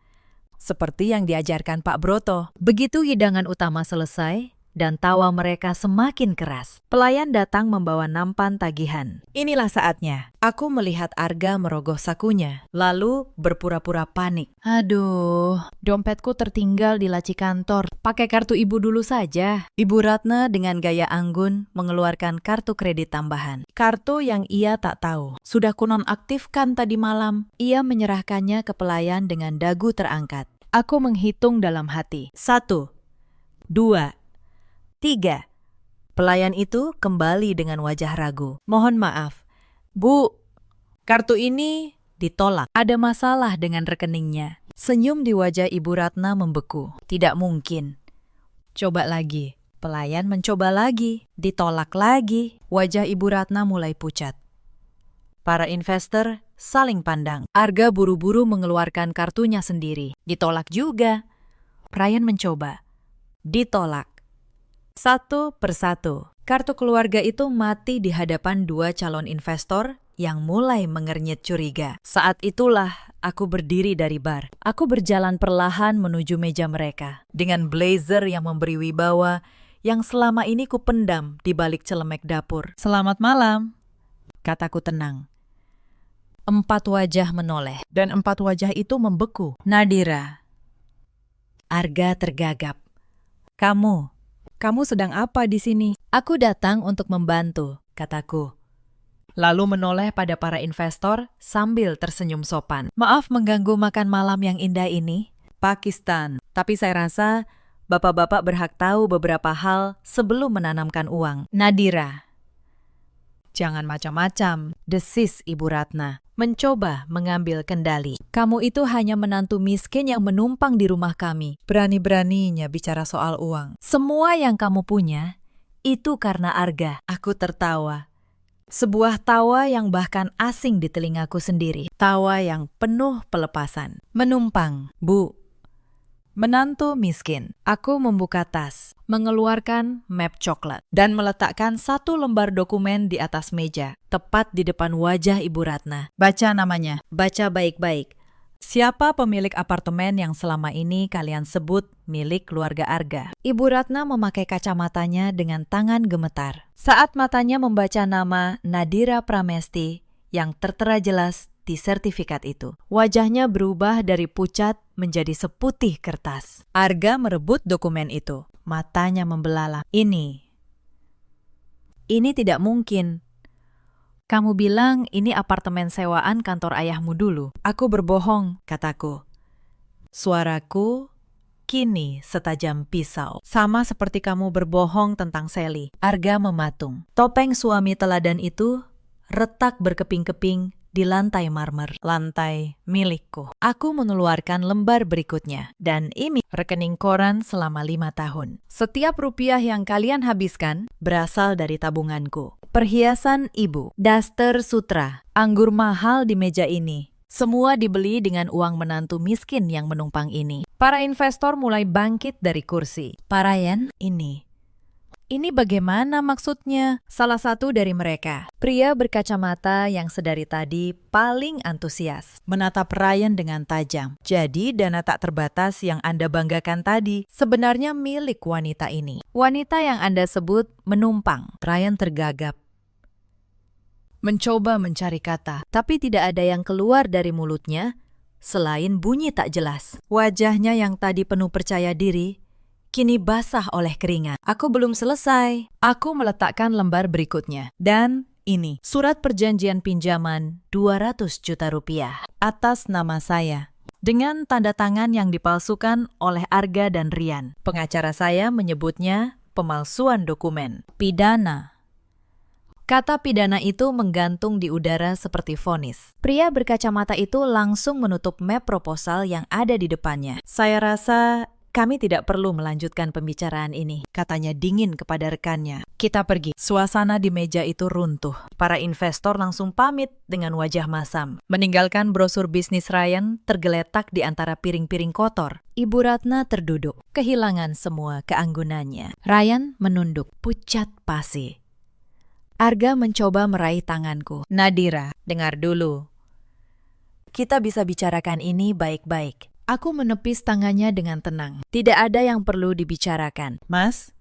Seperti yang diajarkan Pak Broto. Begitu hidangan utama selesai, dan tawa mereka semakin keras. Pelayan datang membawa nampan tagihan. Inilah saatnya. Aku melihat Arga merogoh sakunya, lalu berpura-pura panik. Aduh, dompetku tertinggal di laci kantor. Pakai kartu ibu dulu saja. Ibu Ratna dengan gaya anggun mengeluarkan kartu kredit tambahan. Kartu yang ia tak tahu. Sudah kunonaktifkan tadi malam. Ia menyerahkannya ke pelayan dengan dagu terangkat. Aku menghitung dalam hati. 1, 2, 3. Pelayan itu kembali dengan wajah ragu. Mohon maaf, Bu, kartu ini ditolak. Ada masalah dengan rekeningnya. Senyum di wajah Ibu Ratna membeku. Tidak mungkin. Coba lagi. Pelayan mencoba lagi. Ditolak lagi. Wajah Ibu Ratna mulai pucat. Para investor saling pandang. Arga buru-buru mengeluarkan kartunya sendiri. Ditolak juga. Ryan mencoba. Ditolak. Satu persatu. Kartu keluarga itu mati di hadapan dua calon investor yang mulai mengernyit curiga. Saat itulah aku berdiri dari bar. Aku berjalan perlahan menuju meja mereka. Dengan blazer yang memberi wibawa yang selama ini kupendam di balik celemek dapur. Selamat malam, kataku tenang. 4 wajah menoleh. Dan 4 wajah itu membeku. Nadira. Arga tergagap. Kamu sedang apa di sini? Aku datang untuk membantu, kataku. Lalu menoleh pada para investor sambil tersenyum sopan. Maaf mengganggu makan malam yang indah ini. Pakistan. Tapi saya rasa bapak-bapak berhak tahu beberapa hal sebelum menanamkan uang. Nadira. Jangan macam-macam, desis Ibu Ratna. Mencoba mengambil kendali. Kamu itu hanya menantu miskin yang menumpang di rumah kami. Berani-beraninya bicara soal uang. Semua yang kamu punya, itu karena Arga. Aku tertawa. Sebuah tawa yang bahkan asing di telingaku sendiri. Tawa yang penuh pelepasan. Menumpang, Bu. Menantu miskin. Aku membuka tas, mengeluarkan map coklat, dan meletakkan 1 lembar dokumen di atas meja, tepat di depan wajah Ibu Ratna. Baca namanya. Baca baik-baik. Siapa pemilik apartemen yang selama ini kalian sebut milik keluarga Arga? Ibu Ratna memakai kacamatanya dengan tangan gemetar. Saat matanya membaca nama Nadira Pramesti yang tertera jelas di sertifikat itu. Wajahnya berubah dari pucat menjadi seputih kertas. Arga merebut dokumen itu. Matanya membelalak. Ini tidak mungkin. Kamu bilang ini apartemen sewaan kantor ayahmu dulu. Aku berbohong, kataku. Suaraku kini setajam pisau. Sama seperti kamu berbohong tentang Sally. Arga mematung. Topeng suami teladan itu retak berkeping-keping di lantai marmer, lantai milikku. Aku mengeluarkan lembar berikutnya, dan ini rekening koran selama 5 tahun. Setiap rupiah yang kalian habiskan berasal dari tabunganku. Perhiasan ibu, daster sutra, anggur mahal di meja ini. Semua dibeli dengan uang menantu miskin yang menumpang ini. Para investor mulai bangkit dari kursi. Parayan, ini bagaimana maksudnya? Salah satu dari mereka, pria berkacamata yang sedari tadi paling antusias, menatap Ryan dengan tajam. Jadi dana tak terbatas yang Anda banggakan tadi sebenarnya milik wanita ini. Wanita yang Anda sebut menumpang. Ryan tergagap. Mencoba mencari kata, tapi tidak ada yang keluar dari mulutnya selain bunyi tak jelas. Wajahnya yang tadi penuh percaya diri kini basah oleh keringat. Aku belum selesai. Aku meletakkan lembar berikutnya. Dan ini, surat perjanjian pinjaman 200 juta rupiah atas nama saya. Dengan tanda tangan yang dipalsukan oleh Arga dan Rian. Pengacara saya menyebutnya pemalsuan dokumen. Pidana. Kata pidana itu menggantung di udara seperti vonis. Pria berkacamata itu langsung menutup map proposal yang ada di depannya. Saya rasa kami tidak perlu melanjutkan pembicaraan ini, katanya dingin kepada rekannya. Kita pergi. Suasana di meja itu runtuh. Para investor langsung pamit dengan wajah masam. Meninggalkan brosur bisnis Ryan tergeletak di antara piring-piring kotor. Ibu Ratna terduduk, kehilangan semua keanggunannya. Ryan menunduk, pucat pasi. Arga mencoba meraih tanganku. Nadira, dengar dulu. Kita bisa bicarakan ini baik-baik. Aku menepis tangannya dengan tenang. Tidak ada yang perlu dibicarakan. Mas,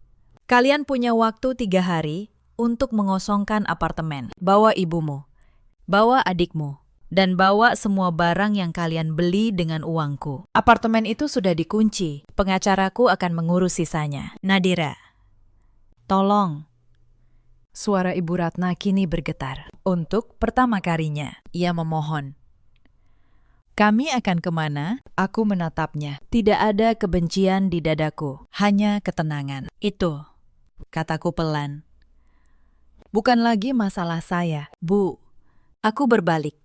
kalian punya waktu 3 hari untuk mengosongkan apartemen. Bawa ibumu, bawa adikmu, dan bawa semua barang yang kalian beli dengan uangku. Apartemen itu sudah dikunci. Pengacaraku akan mengurus sisanya. Nadira, tolong. Suara Ibu Ratna kini bergetar. Untuk pertama kalinya, ia memohon. Kami akan kemana? Aku menatapnya. Tidak ada kebencian di dadaku, hanya ketenangan. Itu, kataku pelan. Bukan lagi masalah saya, Bu. Aku berbalik.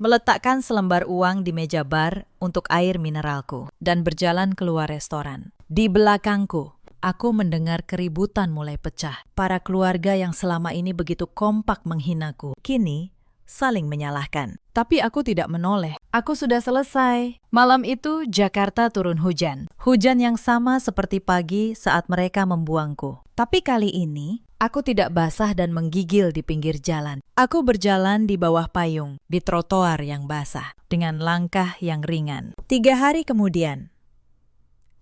meletakkan selembar uang di meja bar untuk air mineralku, dan berjalan keluar restoran. Di belakangku, aku mendengar keributan mulai pecah. Para keluarga yang selama ini begitu kompak menghinaku, kini saling menyalahkan. Tapi aku tidak menoleh. Aku sudah selesai. Malam itu Jakarta turun hujan. Hujan yang sama seperti pagi saat mereka membuangku. Tapi kali ini, aku tidak basah dan menggigil di pinggir jalan. Aku berjalan di bawah payung, di trotoar yang basah, dengan langkah yang ringan. 3 hari kemudian,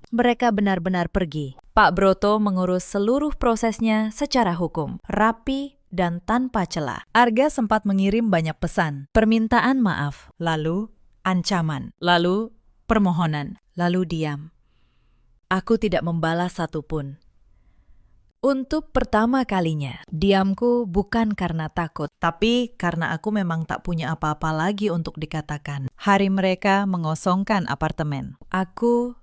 mereka benar-benar pergi. Pak Broto mengurus seluruh prosesnya secara hukum, rapi, dan tanpa celah. Arga sempat mengirim banyak pesan, permintaan maaf, lalu ancaman, lalu permohonan, lalu diam. Aku tidak membalas satupun. Untuk pertama kalinya, diamku bukan karena takut, tapi karena aku memang tak punya apa-apa lagi untuk dikatakan. Hari mereka mengosongkan apartemen. Aku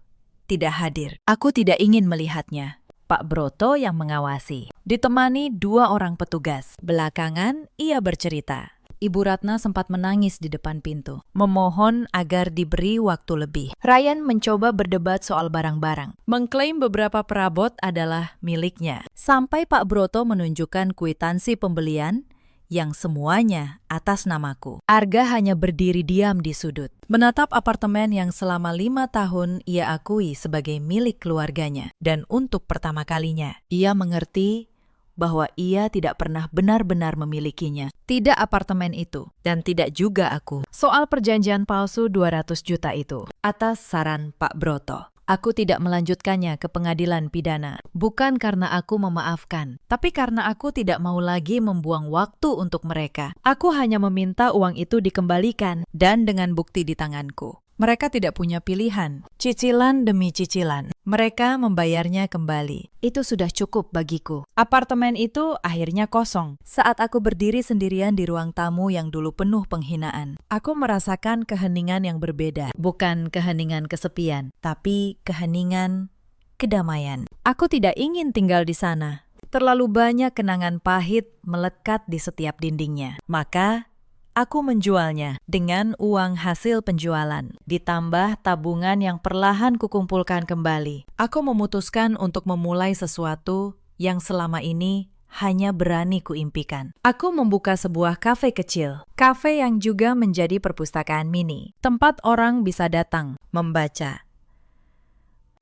tidak hadir. Aku tidak ingin melihatnya. Pak Broto yang mengawasi. Ditemani 2 orang petugas. Belakangan, ia bercerita. Ibu Ratna sempat menangis di depan pintu, memohon agar diberi waktu lebih. Ryan mencoba berdebat soal barang-barang, mengklaim beberapa perabot adalah miliknya. Sampai Pak Broto menunjukkan kwitansi pembelian yang semuanya atas namaku. Arga hanya berdiri diam di sudut, menatap apartemen yang selama 5 tahun ia akui sebagai milik keluarganya. Dan untuk pertama kalinya, ia mengerti bahwa ia tidak pernah benar-benar memilikinya. Tidak apartemen itu, dan tidak juga aku. Soal perjanjian palsu 200 juta itu, atas saran Pak Broto, aku tidak melanjutkannya ke pengadilan pidana. Bukan karena aku memaafkan, tapi karena aku tidak mau lagi membuang waktu untuk mereka. Aku hanya meminta uang itu dikembalikan, dan dengan bukti di tanganku. Mereka tidak punya pilihan. Cicilan demi cicilan. Mereka membayarnya kembali. Itu sudah cukup bagiku. Apartemen itu akhirnya kosong. Saat aku berdiri sendirian di ruang tamu yang dulu penuh penghinaan, aku merasakan keheningan yang berbeda. Bukan keheningan kesepian, tapi keheningan kedamaian. Aku tidak ingin tinggal di sana. Terlalu banyak kenangan pahit melekat di setiap dindingnya. Maka aku menjualnya dengan uang hasil penjualan, ditambah tabungan yang perlahan kukumpulkan kembali. Aku memutuskan untuk memulai sesuatu yang selama ini hanya berani kuimpikan. Aku membuka sebuah kafe kecil, kafe yang juga menjadi perpustakaan mini, tempat orang bisa datang, membaca,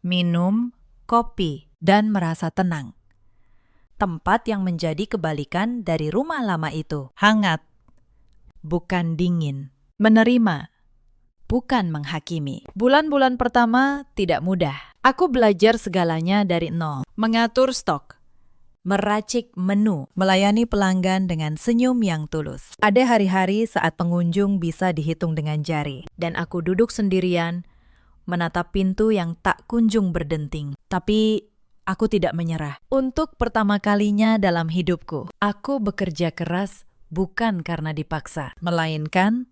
minum, kopi, dan merasa tenang. Tempat yang menjadi kebalikan dari rumah lama itu, hangat, bukan dingin. Menerima, bukan menghakimi. Bulan-bulan pertama tidak mudah. Aku belajar segalanya dari nol. Mengatur stok, meracik menu, melayani pelanggan dengan senyum yang tulus. Ada hari-hari saat pengunjung bisa dihitung dengan jari. Dan aku duduk sendirian, menatap pintu yang tak kunjung berdenting. Tapi aku tidak menyerah. Untuk pertama kalinya dalam hidupku, aku bekerja keras bukan karena dipaksa, melainkan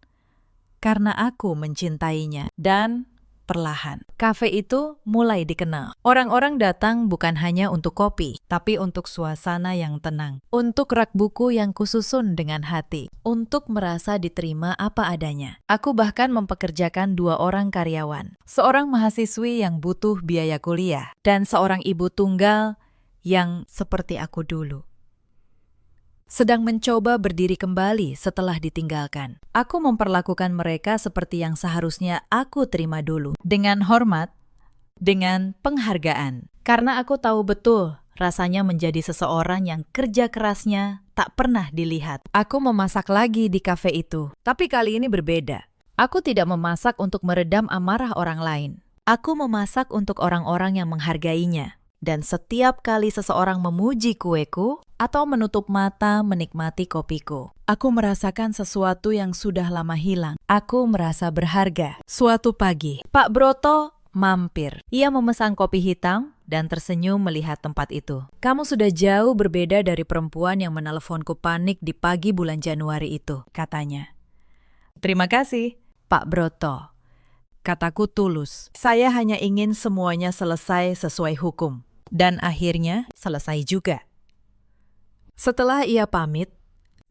karena aku mencintainya. Dan perlahan, kafe itu mulai dikenal. Orang-orang datang bukan hanya untuk kopi, tapi untuk suasana yang tenang, untuk rak buku yang kususun dengan hati, untuk merasa diterima apa adanya. Aku bahkan mempekerjakan 2 orang karyawan, seorang mahasiswi yang butuh biaya kuliah, dan seorang ibu tunggal yang seperti aku dulu, sedang mencoba berdiri kembali setelah ditinggalkan. Aku memperlakukan mereka seperti yang seharusnya aku terima dulu. Dengan hormat, dengan penghargaan. Karena aku tahu betul rasanya menjadi seseorang yang kerja kerasnya tak pernah dilihat. Aku memasak lagi di kafe itu. Tapi kali ini berbeda. Aku tidak memasak untuk meredam amarah orang lain. Aku memasak untuk orang-orang yang menghargainya. Dan setiap kali seseorang memuji kueku atau menutup mata menikmati kopiku, aku merasakan sesuatu yang sudah lama hilang. Aku merasa berharga. Suatu pagi, Pak Broto mampir. Ia memesan kopi hitam dan tersenyum melihat tempat itu. Kamu sudah jauh berbeda dari perempuan yang meneleponku panik di pagi bulan Januari itu, katanya. Terima kasih, Pak Broto. Kataku tulus. Saya hanya ingin semuanya selesai sesuai hukum. Dan akhirnya selesai juga. Setelah ia pamit,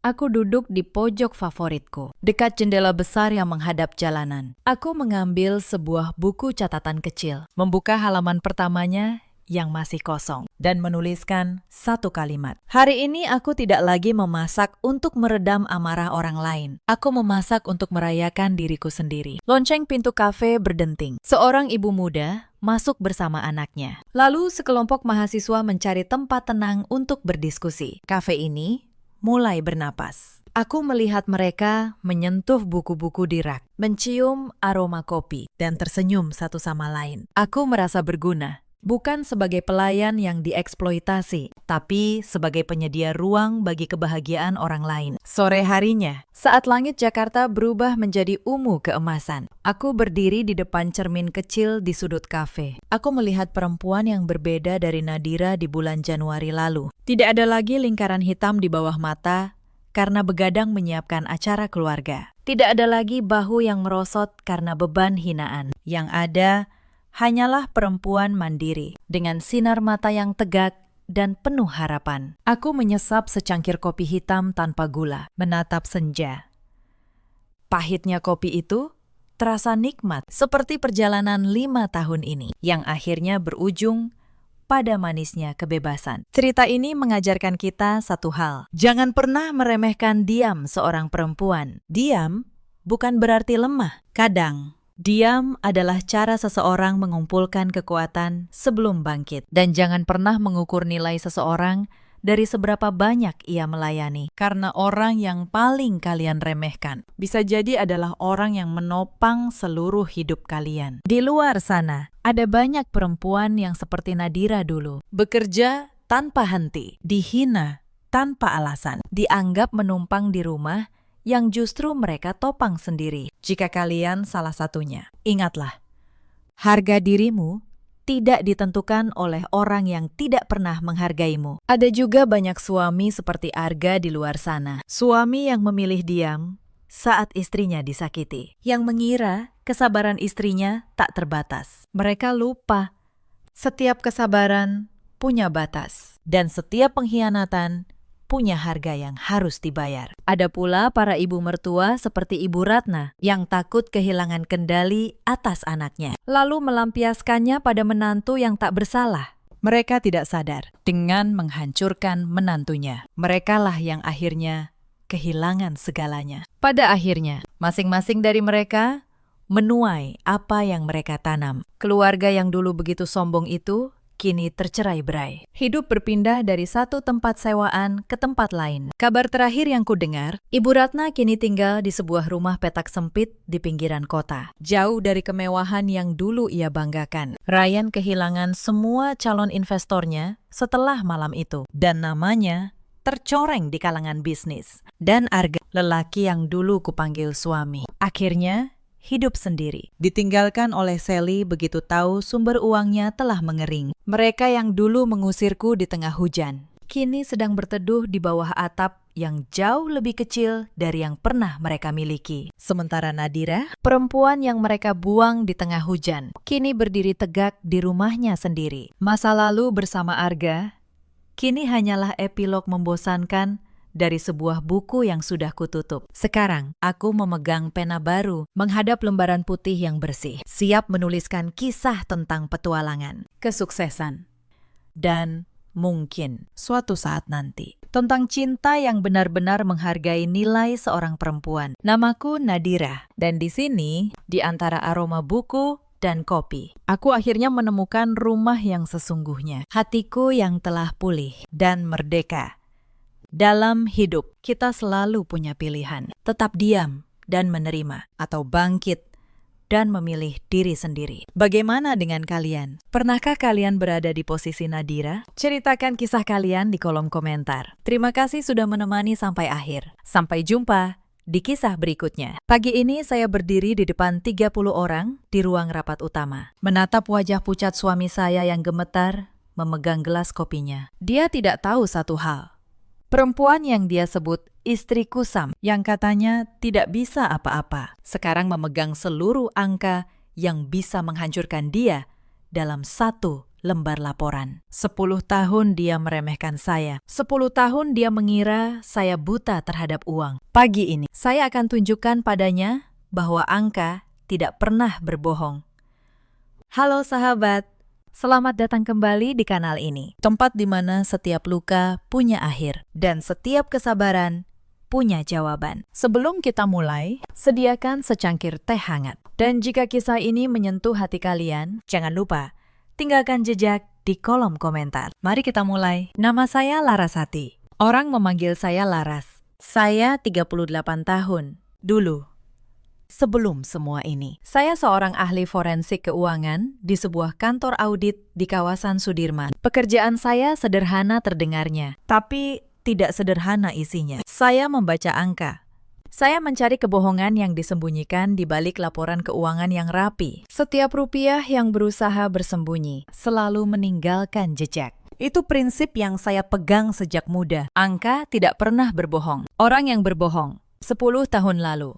Aku duduk di pojok favoritku, dekat jendela besar yang menghadap jalanan. Aku mengambil sebuah buku catatan kecil, membuka halaman pertamanya yang masih kosong, dan menuliskan satu kalimat. Hari ini aku tidak lagi memasak untuk meredam amarah orang lain. Aku memasak untuk merayakan diriku sendiri. Lonceng pintu kafe berdenting. Seorang ibu muda masuk bersama anaknya. Lalu sekelompok mahasiswa mencari tempat tenang untuk berdiskusi. Kafe ini mulai bernapas. Aku melihat mereka menyentuh buku-buku di rak, mencium aroma kopi, dan tersenyum satu sama lain. Aku merasa berguna, bukan sebagai pelayan yang dieksploitasi, tapi sebagai penyedia ruang bagi kebahagiaan orang lain. Sore harinya, saat langit Jakarta berubah menjadi ungu keemasan, aku berdiri di depan cermin kecil di sudut kafe. Aku melihat perempuan yang berbeda dari Nadira di bulan Januari lalu. Tidak ada lagi lingkaran hitam di bawah mata karena begadang menyiapkan acara keluarga. Tidak ada lagi bahu yang merosot karena beban hinaan. Yang ada hanyalah perempuan mandiri dengan sinar mata yang tegak dan penuh harapan. Aku menyesap secangkir kopi hitam tanpa gula, menatap senja. Pahitnya kopi itu terasa nikmat, seperti perjalanan 5 tahun ini, yang akhirnya berujung pada manisnya kebebasan. Cerita ini mengajarkan kita satu hal. Jangan pernah meremehkan diam seorang perempuan. Diam bukan berarti lemah. Kadang diam adalah cara seseorang mengumpulkan kekuatan sebelum bangkit. Dan jangan pernah mengukur nilai seseorang dari seberapa banyak ia melayani. Karena orang yang paling kalian remehkan bisa jadi adalah orang yang menopang seluruh hidup kalian. Di luar sana, ada banyak perempuan yang seperti Nadira dulu. Bekerja tanpa henti, dihina tanpa alasan, dianggap menumpang di rumah yang justru mereka topang sendiri. Jika kalian salah satunya, ingatlah, harga dirimu tidak ditentukan oleh orang yang tidak pernah menghargaimu. Ada juga banyak suami seperti Arga di luar sana. Suami yang memilih diam saat istrinya disakiti. Yang mengira kesabaran istrinya tak terbatas. Mereka lupa setiap kesabaran punya batas. Dan setiap pengkhianatan punya harga yang harus dibayar. Ada pula para ibu mertua seperti Ibu Ratna yang takut kehilangan kendali atas anaknya, lalu melampiaskannya pada menantu yang tak bersalah. Mereka tidak sadar dengan menghancurkan menantunya. Merekalah yang akhirnya kehilangan segalanya. Pada akhirnya, masing-masing dari mereka menuai apa yang mereka tanam. Keluarga yang dulu begitu sombong itu kini tercerai-berai. Hidup berpindah dari satu tempat sewaan ke tempat lain. Kabar terakhir yang kudengar, Ibu Ratna kini tinggal di sebuah rumah petak sempit di pinggiran kota. Jauh dari kemewahan yang dulu ia banggakan. Ryan kehilangan semua calon investornya setelah malam itu. Dan namanya tercoreng di kalangan bisnis. Dan Arga, lelaki yang dulu kupanggil suami, akhirnya hidup sendiri. Ditinggalkan oleh Sally begitu tahu sumber uangnya telah mengering. Mereka yang dulu mengusirku di tengah hujan, kini sedang berteduh di bawah atap yang jauh lebih kecil dari yang pernah mereka miliki. Sementara Nadira, perempuan yang mereka buang di tengah hujan, kini berdiri tegak di rumahnya sendiri. Masa lalu bersama Arga kini hanyalah epilog membosankan dari sebuah buku yang sudah kututup. Sekarang, aku memegang pena baru, menghadap lembaran putih yang bersih, siap menuliskan kisah tentang petualangan, kesuksesan, dan mungkin suatu saat nanti, tentang cinta yang benar-benar menghargai nilai seorang perempuan. Namaku Nadira, dan di sini, di antara aroma buku dan kopi, aku akhirnya menemukan rumah yang sesungguhnya, hatiku yang telah pulih dan merdeka. Dalam hidup, kita selalu punya pilihan. Tetap diam dan menerima, atau bangkit dan memilih diri sendiri. Bagaimana dengan kalian? Pernahkah kalian berada di posisi Nadira? Ceritakan kisah kalian di kolom komentar. Terima kasih sudah menemani sampai akhir. Sampai jumpa di kisah berikutnya. Pagi ini saya berdiri di depan 30 orang di ruang rapat utama. Menatap wajah pucat suami saya yang gemetar, memegang gelas kopinya. Dia tidak tahu satu hal. Perempuan yang dia sebut istri kusam, yang katanya tidak bisa apa-apa, sekarang memegang seluruh angka yang bisa menghancurkan dia dalam 1 lembar laporan. 10 tahun dia meremehkan saya. 10 tahun dia mengira saya buta terhadap uang. Pagi ini, saya akan tunjukkan padanya bahwa angka tidak pernah berbohong. Halo sahabat, selamat datang kembali di kanal ini. Tempat di mana setiap luka punya akhir dan setiap kesabaran punya jawaban. Sebelum kita mulai, sediakan secangkir teh hangat. Dan jika kisah ini menyentuh hati kalian, jangan lupa tinggalkan jejak di kolom komentar. Mari kita mulai. Nama saya Larasati. Orang memanggil saya Laras. Saya 38 tahun. Dulu, sebelum semua ini, saya seorang ahli forensik keuangan di sebuah kantor audit di kawasan Sudirman. Pekerjaan saya sederhana terdengarnya, tapi tidak sederhana isinya. Saya membaca angka. Saya mencari kebohongan yang disembunyikan di balik laporan keuangan yang rapi. Setiap rupiah yang berusaha bersembunyi selalu meninggalkan jejak. Itu prinsip yang saya pegang sejak muda. Angka tidak pernah berbohong. Orang yang berbohong. 10 tahun lalu,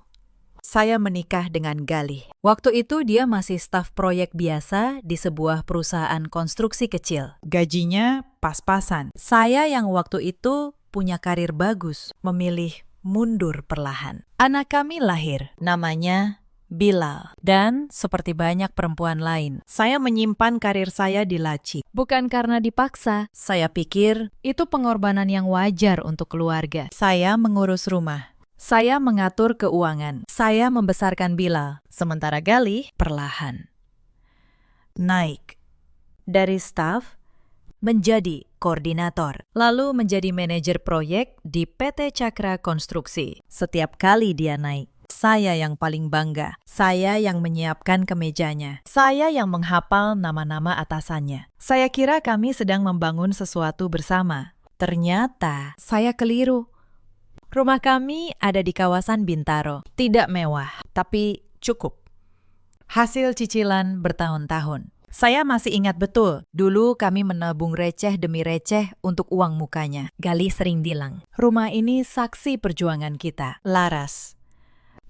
saya menikah dengan Galih. Waktu itu dia masih staf proyek biasa di sebuah perusahaan konstruksi kecil. Gajinya pas-pasan. Saya yang waktu itu punya karir bagus, memilih mundur perlahan. Anak kami lahir, namanya Bilal. Dan seperti banyak perempuan lain, saya menyimpan karir saya di laci. Bukan karena dipaksa, saya pikir itu pengorbanan yang wajar untuk keluarga. Saya mengurus rumah. Saya mengatur keuangan. Saya membesarkan Bilal. Sementara Galih perlahan naik dari staf menjadi koordinator, lalu menjadi manajer proyek di PT Cakra Konstruksi. Setiap kali dia naik, saya yang paling bangga. Saya yang menyiapkan kemejanya. Saya yang menghafal nama-nama atasannya. Saya kira kami sedang membangun sesuatu bersama. Ternyata saya keliru. Rumah kami ada di kawasan Bintaro. Tidak mewah, tapi cukup. Hasil cicilan bertahun-tahun. Saya masih ingat betul, dulu kami menabung receh demi receh untuk uang mukanya. Galih sering bilang, rumah ini saksi perjuangan kita. Laras.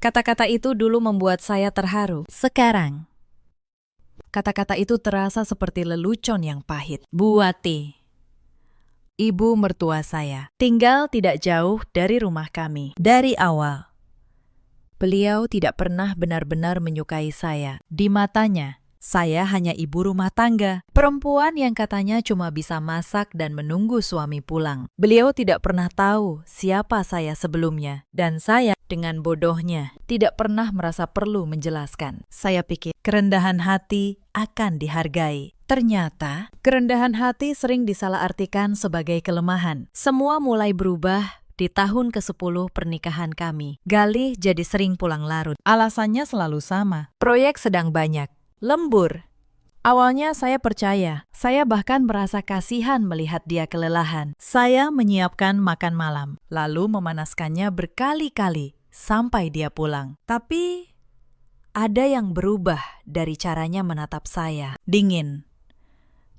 Kata-kata itu dulu membuat saya terharu. Sekarang, kata-kata itu terasa seperti lelucon yang pahit. Buati, ibu mertua saya, tinggal tidak jauh dari rumah kami. Dari awal, beliau tidak pernah benar-benar menyukai saya. Di matanya, saya hanya ibu rumah tangga, perempuan yang katanya cuma bisa masak dan menunggu suami pulang. Beliau tidak pernah tahu siapa saya sebelumnya, dan saya dengan bodohnya tidak pernah merasa perlu menjelaskan. Saya pikir kerendahan hati akan dihargai. Ternyata, kerendahan hati sering disalahartikan sebagai kelemahan. Semua mulai berubah di tahun ke-10 pernikahan kami. Galih jadi sering pulang larut. Alasannya selalu sama. Proyek sedang banyak. Lembur. Awalnya saya percaya. Saya bahkan merasa kasihan melihat dia kelelahan. Saya menyiapkan makan malam, lalu memanaskannya berkali-kali sampai dia pulang. Tapi ada yang berubah dari caranya menatap saya. Dingin.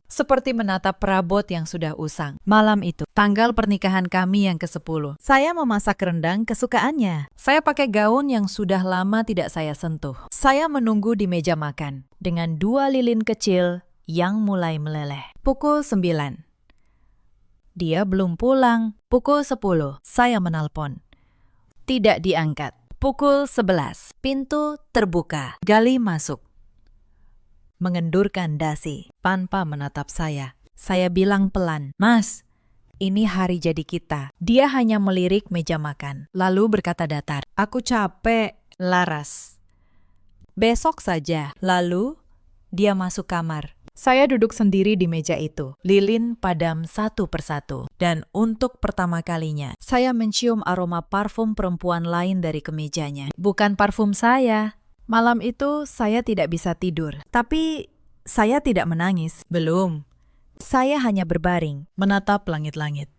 Seperti menatap perabot yang sudah usang. Malam itu, tanggal pernikahan kami yang ke-10. Saya memasak rendang kesukaannya. Saya pakai gaun yang sudah lama tidak saya sentuh. Saya menunggu di meja makan dengan 2 lilin kecil yang mulai meleleh. Pukul 9. Dia belum pulang. Pukul 10, saya menelpon. Tidak diangkat. Pukul 11, pintu terbuka. Galih masuk. Mengendurkan dasi, tanpa menatap saya. Saya bilang pelan, "Mas, ini hari jadi kita." Dia hanya melirik meja makan, lalu berkata datar, "Aku capek, Laras. Besok saja." Lalu, dia masuk kamar. Saya duduk sendiri di meja itu. Lilin padam satu persatu. Dan untuk pertama kalinya, saya mencium aroma parfum perempuan lain dari kemejanya. Bukan parfum saya. Malam itu saya tidak bisa tidur, tapi saya tidak menangis. Belum. Saya hanya berbaring, menatap langit-langit.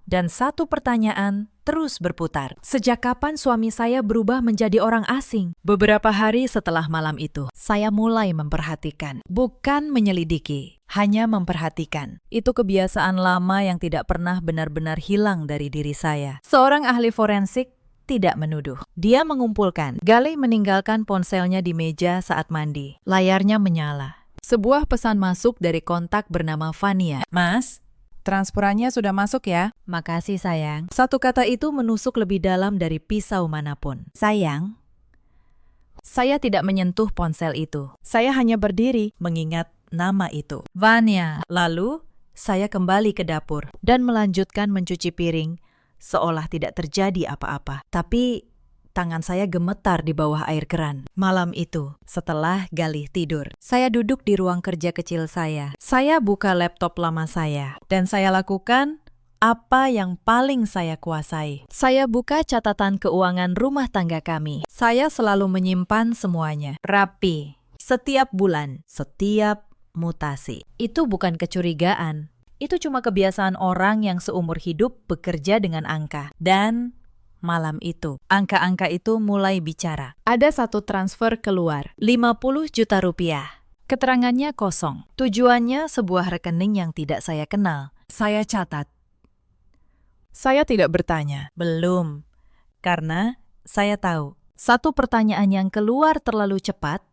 Dan satu pertanyaan terus berputar. Sejak kapan suami saya berubah menjadi orang asing? Beberapa hari setelah malam itu, saya mulai memperhatikan. Bukan menyelidiki, hanya memperhatikan. Itu kebiasaan lama yang tidak pernah benar-benar hilang dari diri saya. Seorang ahli forensik tidak menuduh. Dia mengumpulkan. Galih meninggalkan ponselnya di meja saat mandi. Layarnya menyala. Sebuah pesan masuk dari kontak bernama Vania. Mas, transferannya sudah masuk ya? Makasih sayang. Satu kata itu menusuk lebih dalam dari pisau manapun. Sayang, Saya tidak menyentuh ponsel itu. saya hanya berdiri mengingat nama itu. Vania. Lalu, saya kembali ke dapur dan melanjutkan mencuci piring seolah tidak terjadi apa-apa. Tapi tangan saya gemetar di bawah air keran. Malam itu, setelah Galih tidur, saya duduk di ruang kerja kecil saya. Saya buka laptop lama saya dan saya lakukan apa yang paling saya kuasai. Saya buka catatan keuangan rumah tangga kami. Saya selalu menyimpan semuanya rapi. Setiap bulan, setiap mutasi. Itu bukan kecurigaan. Itu cuma kebiasaan orang yang seumur hidup bekerja dengan angka. Dan malam itu, angka-angka itu mulai bicara. Ada satu transfer keluar, 50 juta rupiah. Keterangannya kosong. Tujuannya sebuah rekening yang tidak saya kenal. Saya catat. Saya tidak bertanya. Belum. Karena saya tahu, satu pertanyaan yang keluar terlalu cepat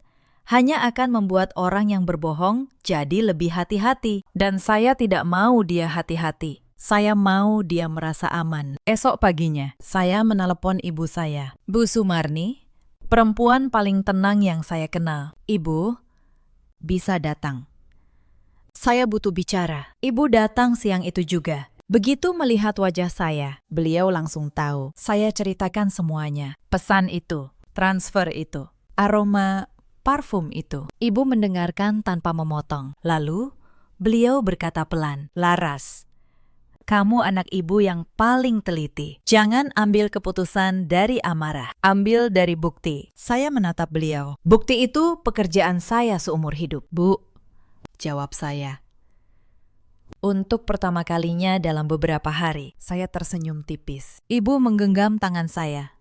hanya akan membuat orang yang berbohong jadi lebih hati-hati. Dan saya tidak mau dia hati-hati. Saya mau dia merasa aman. Esok paginya, saya menelepon ibu saya. Bu Sumarni, perempuan paling tenang yang saya kenal. Ibu, bisa datang. Saya butuh bicara. Ibu datang siang itu juga. Begitu melihat wajah saya, beliau langsung tahu. Saya ceritakan semuanya. Pesan itu, transfer itu, aroma parfum itu. Ibu mendengarkan tanpa memotong. Lalu, beliau berkata pelan, "Laras, kamu anak ibu yang paling teliti. Jangan ambil keputusan dari amarah. Ambil dari bukti." Saya menatap beliau. "Bukti itu pekerjaan saya seumur hidup." "Bu," jawab saya. Untuk pertama kalinya dalam beberapa hari, saya tersenyum tipis. Ibu menggenggam tangan saya.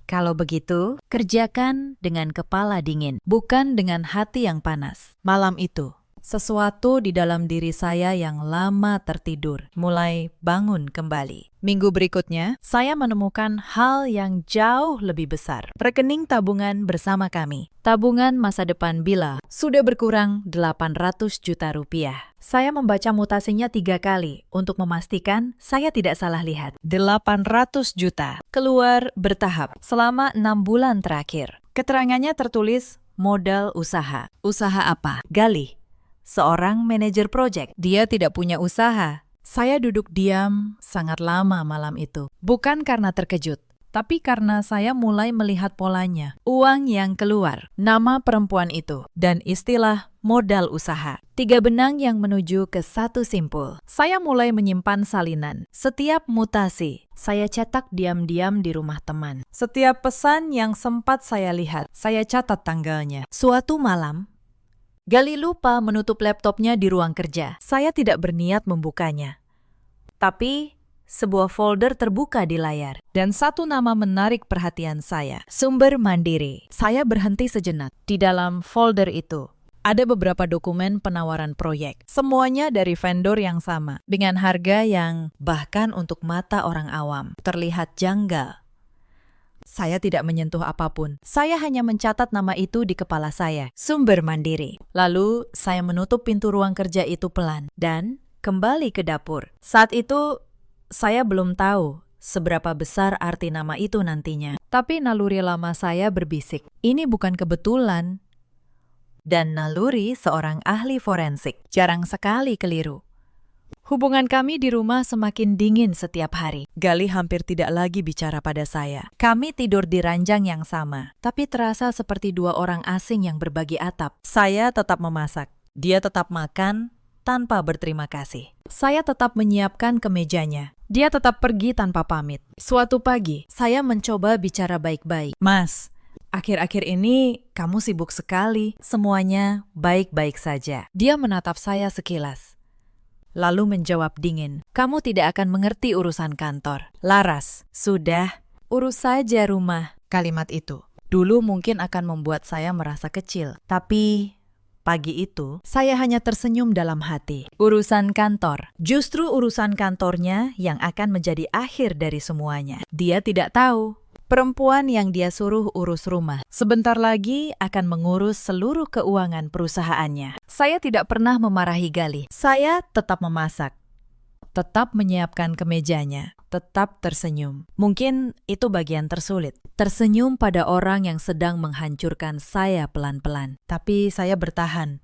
"Kalau begitu, kerjakan dengan kepala dingin, bukan dengan hati yang panas." Malam itu, sesuatu di dalam diri saya yang lama tertidur mulai bangun kembali. Minggu berikutnya, saya menemukan hal yang jauh lebih besar. Rekening tabungan bersama kami. Tabungan masa depan Bila sudah berkurang 800 juta rupiah. Saya membaca mutasinya 3 kali untuk memastikan saya tidak salah lihat. 800 juta keluar bertahap selama 6 bulan terakhir. Keterangannya tertulis modal usaha. Usaha apa? Galih, seorang manajer proyek. Dia tidak punya usaha. Saya duduk diam sangat lama malam itu. Bukan karena terkejut, tapi karena saya mulai melihat polanya. Uang yang keluar, nama perempuan itu, dan istilah modal usaha. 3 benang yang menuju ke satu simpul. Saya mulai menyimpan salinan. Setiap mutasi, saya cetak diam-diam di rumah teman. Setiap pesan yang sempat saya lihat, saya catat tanggalnya. Suatu malam, Galih lupa menutup laptopnya di ruang kerja. Saya tidak berniat membukanya. Tapi, sebuah folder terbuka di layar. Dan satu nama menarik perhatian saya. Sumber Mandiri. Saya berhenti sejenak. Di dalam folder itu, ada beberapa dokumen penawaran proyek. Semuanya dari vendor yang sama. Dengan harga yang bahkan untuk mata orang awam terlihat janggal. Saya tidak menyentuh apapun. Saya hanya mencatat nama itu di kepala saya. Sumber Mandiri. Lalu, saya menutup pintu ruang kerja itu pelan dan kembali ke dapur. Saat itu, saya belum tahu seberapa besar arti nama itu nantinya. Tapi naluri lama saya berbisik. Ini bukan kebetulan. Dan naluri seorang ahli forensik jarang sekali keliru. Hubungan kami di rumah semakin dingin setiap hari. Galih hampir tidak lagi bicara pada saya. Kami tidur di ranjang yang sama, tapi terasa seperti 2 orang asing yang berbagi atap. Saya tetap memasak. Dia tetap makan tanpa berterima kasih. Saya tetap menyiapkan kemejanya. Dia tetap pergi tanpa pamit. Suatu pagi, saya mencoba bicara baik-baik. "Mas, akhir-akhir ini kamu sibuk sekali. Semuanya baik-baik saja." Dia menatap saya sekilas. Lalu menjawab dingin, "Kamu tidak akan mengerti urusan kantor. Laras, sudah, urus saja rumah." Kalimat itu dulu mungkin akan membuat saya merasa kecil. Tapi pagi itu, saya hanya tersenyum dalam hati. Urusan kantor, justru urusan kantornya yang akan menjadi akhir dari semuanya. Dia tidak tahu perempuan yang dia suruh urus rumah. Sebentar lagi akan mengurus seluruh keuangan perusahaannya. Saya tidak pernah memarahi Galih. Saya tetap memasak, tetap menyiapkan kemejanya, tetap tersenyum. Mungkin itu bagian tersulit. Tersenyum pada orang yang sedang menghancurkan saya pelan-pelan. Tapi saya bertahan.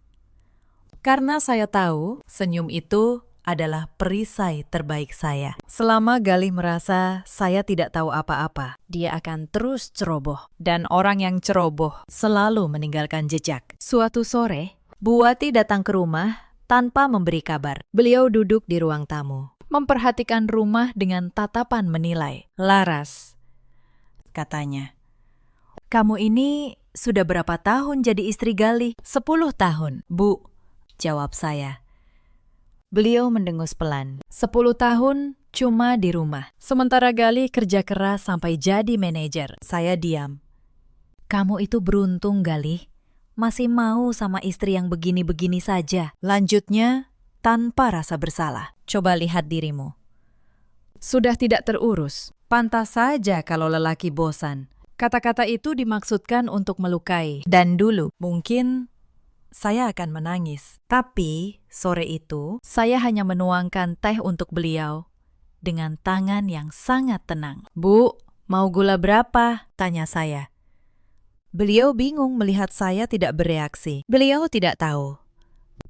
Karena saya tahu senyum itu adalah perisai terbaik saya. Selama Galih merasa saya tidak tahu apa-apa, dia akan terus ceroboh. Dan orang yang ceroboh selalu meninggalkan jejak. Suatu sore, Buati datang ke rumah tanpa memberi kabar. Beliau duduk di ruang tamu, memperhatikan rumah dengan tatapan menilai. "Laras," katanya, "kamu ini sudah berapa tahun jadi istri Galih?" "10 tahun, Bu," jawab saya. Beliau mendengus pelan. 10 tahun cuma di rumah. Sementara Galih kerja keras sampai jadi manajer. Saya diam. "Kamu itu beruntung, Galih. Masih mau sama istri yang begini-begini saja." Lanjutnya, tanpa rasa bersalah. "Coba lihat dirimu. Sudah tidak terurus. Pantas saja kalau lelaki bosan." Kata-kata itu dimaksudkan untuk melukai. Dan dulu, mungkin saya akan menangis. Tapi sore itu, saya hanya menuangkan teh untuk beliau dengan tangan yang sangat tenang. "Bu, mau gula berapa?" tanya saya. Beliau bingung melihat saya tidak bereaksi. Beliau tidak tahu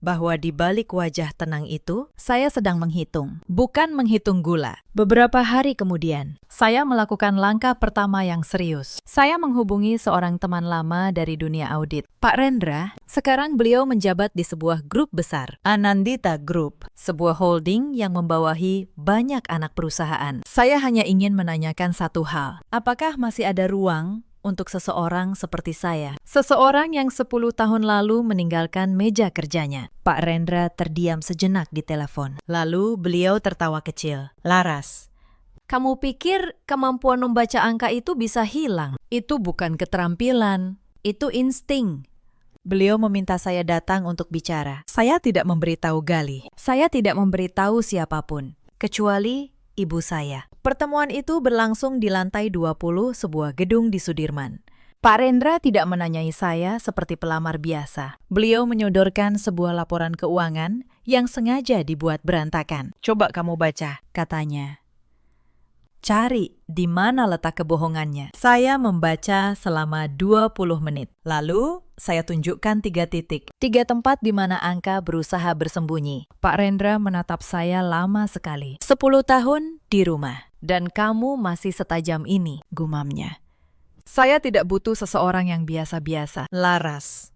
bahwa di balik wajah tenang itu, saya sedang menghitung, bukan menghitung gula. Beberapa hari kemudian, saya melakukan langkah pertama yang serius. Saya menghubungi seorang teman lama dari dunia audit, Pak Rendra. Sekarang beliau menjabat di sebuah grup besar, Anandita Group, sebuah holding yang membawahi banyak anak perusahaan. Saya hanya ingin menanyakan satu hal, apakah masih ada ruang untuk seseorang seperti saya? Seseorang yang 10 tahun lalu meninggalkan meja kerjanya. Pak Rendra terdiam sejenak di telepon. Lalu beliau tertawa kecil. "Laras, kamu pikir kemampuan membaca angka itu bisa hilang? Itu bukan keterampilan, itu insting." Beliau meminta saya datang untuk bicara. Saya tidak memberitahu Galih. Saya tidak memberitahu siapapun, kecuali ibu saya. Pertemuan itu berlangsung di lantai 20 sebuah gedung di Sudirman. Pak Rendra tidak menanyai saya seperti pelamar biasa. Beliau menyodorkan sebuah laporan keuangan yang sengaja dibuat berantakan. "Coba kamu baca," katanya. "Cari di mana letak kebohongannya." Saya membaca selama 20 menit. Lalu saya tunjukkan 3 titik. 3 tempat di mana angka berusaha bersembunyi. Pak Rendra menatap saya lama sekali. 10 tahun di rumah. "Dan kamu masih setajam ini," gumamnya. "Saya tidak butuh seseorang yang biasa-biasa, Laras.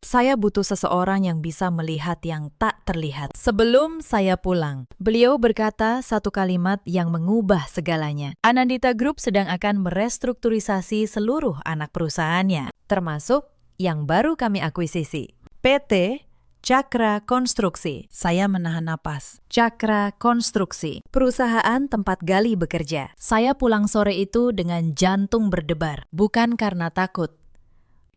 Saya butuh seseorang yang bisa melihat yang tak terlihat." Sebelum saya pulang, beliau berkata satu kalimat yang mengubah segalanya. Anandita Group sedang akan merestrukturisasi seluruh anak perusahaannya, termasuk yang baru kami akuisisi, PT Cakra Konstruksi. Saya menahan napas. Cakra Konstruksi, perusahaan tempat Galih bekerja. Saya pulang sore itu dengan jantung berdebar, bukan karena takut,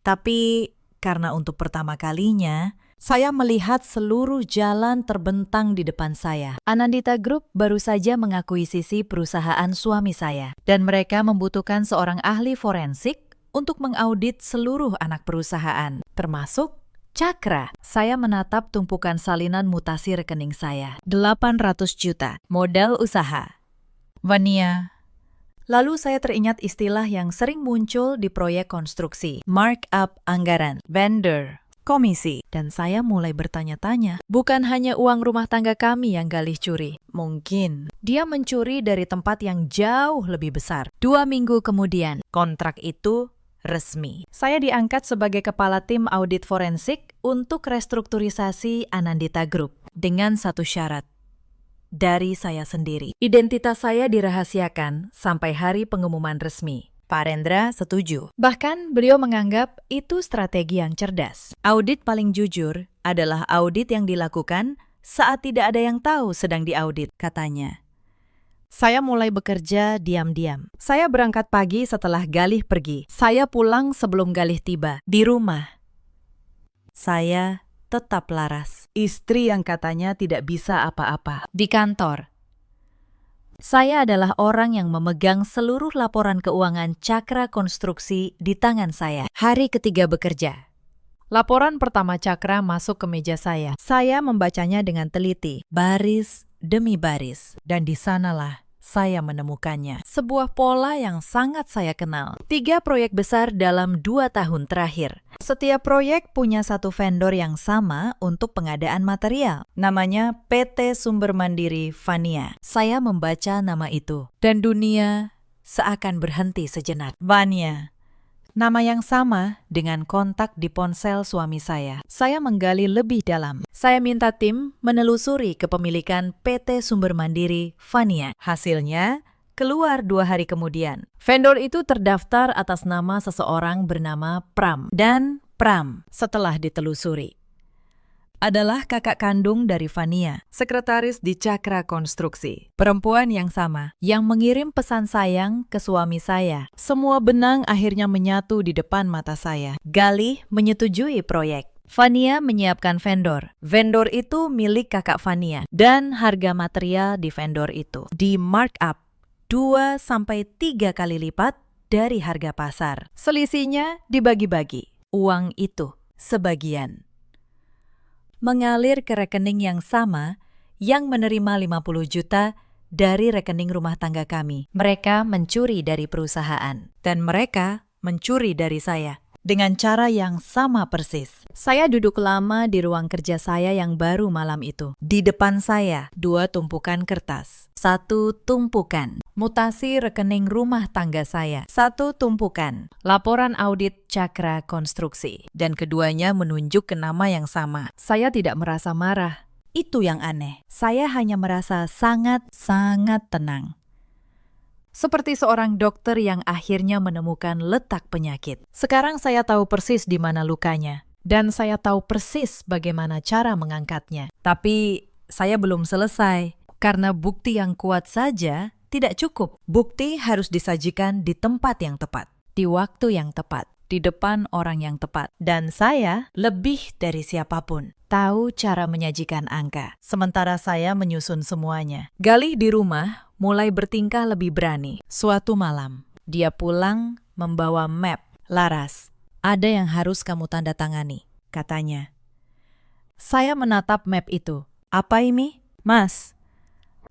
tapi karena untuk pertama kalinya, saya melihat seluruh jalan terbentang di depan saya. Anandita Group baru saja mengakuisisi perusahaan suami saya, dan mereka membutuhkan seorang ahli forensik untuk mengaudit seluruh anak perusahaan, termasuk Cakra. Saya menatap tumpukan salinan mutasi rekening saya. 800 juta, modal usaha. Vania. Lalu saya teringat istilah yang sering muncul di proyek konstruksi, markup anggaran, vendor, komisi. Dan saya mulai bertanya-tanya, bukan hanya uang rumah tangga kami yang Galih curi. Mungkin dia mencuri dari tempat yang jauh lebih besar. 2 minggu kemudian, kontrak itu resmi. Saya diangkat sebagai kepala tim audit forensik untuk restrukturisasi Anandita Group dengan satu syarat. Dari saya sendiri. Identitas saya dirahasiakan sampai hari pengumuman resmi. Pak Rendra setuju. Bahkan beliau menganggap itu strategi yang cerdas. Audit paling jujur adalah audit yang dilakukan saat tidak ada yang tahu sedang diaudit, katanya. Saya mulai bekerja diam-diam. Saya berangkat pagi setelah Galih pergi. Saya pulang sebelum Galih tiba. Di rumah, saya tetap Laras, istri yang katanya tidak bisa apa-apa. Di kantor, Saya adalah orang yang memegang seluruh laporan keuangan Cakra Konstruksi di tangan saya. Hari ketiga bekerja. Laporan pertama Cakra masuk ke meja saya. Saya membacanya dengan teliti, baris demi baris. Dan di sanalah saya menemukannya. Sebuah pola yang sangat saya kenal. 3 proyek besar dalam 2 tahun terakhir. Setiap proyek punya satu vendor yang sama untuk pengadaan material. Namanya PT Sumber Mandiri Vania. Saya membaca nama itu. Dan dunia seakan berhenti sejenak. Vania. Nama yang sama dengan kontak di ponsel suami saya. Saya menggali lebih dalam. Saya minta tim menelusuri kepemilikan PT Sumber Mandiri Vania. Hasilnya keluar 2 hari kemudian. Vendor itu terdaftar atas nama seseorang bernama Pram. Dan Pram, setelah ditelusuri, adalah kakak kandung dari Vania, sekretaris di Cakra Konstruksi. Perempuan yang sama, yang mengirim pesan sayang ke suami saya. Semua benang akhirnya menyatu di depan mata saya. Galih menyetujui proyek. Vania menyiapkan vendor. Vendor itu milik kakak Vania. Dan harga material di vendor itu di markup 2-3 kali lipat dari harga pasar. Selisihnya dibagi-bagi. Uang itu sebagian mengalir ke rekening yang sama yang menerima 50 juta dari rekening rumah tangga kami. Mereka mencuri dari perusahaan dan mereka mencuri dari saya dengan cara yang sama persis. Saya duduk lama di ruang kerja saya yang baru malam itu. Di depan saya 2 tumpukan kertas. 1 tumpukan mutasi rekening rumah tangga saya. 1 tumpukan laporan audit Cakra Konstruksi. Dan keduanya menunjuk ke nama yang sama. Saya tidak merasa marah. Itu yang aneh. Saya hanya merasa sangat tenang. Seperti seorang dokter yang akhirnya menemukan letak penyakit. Sekarang saya tahu persis di mana lukanya. Dan saya tahu persis bagaimana cara mengangkatnya. Tapi saya belum selesai. Karena bukti yang kuat saja tidak cukup. Bukti harus disajikan di tempat yang tepat, di waktu yang tepat, di depan orang yang tepat. Dan saya, lebih dari siapapun, tahu cara menyajikan angka. Sementara saya menyusun semuanya. Galih di rumah mulai bertingkah lebih berani. Suatu malam, dia pulang membawa map. Laras, ada yang harus kamu tanda tangani, katanya. Saya menatap map itu. Apa ini? Mas,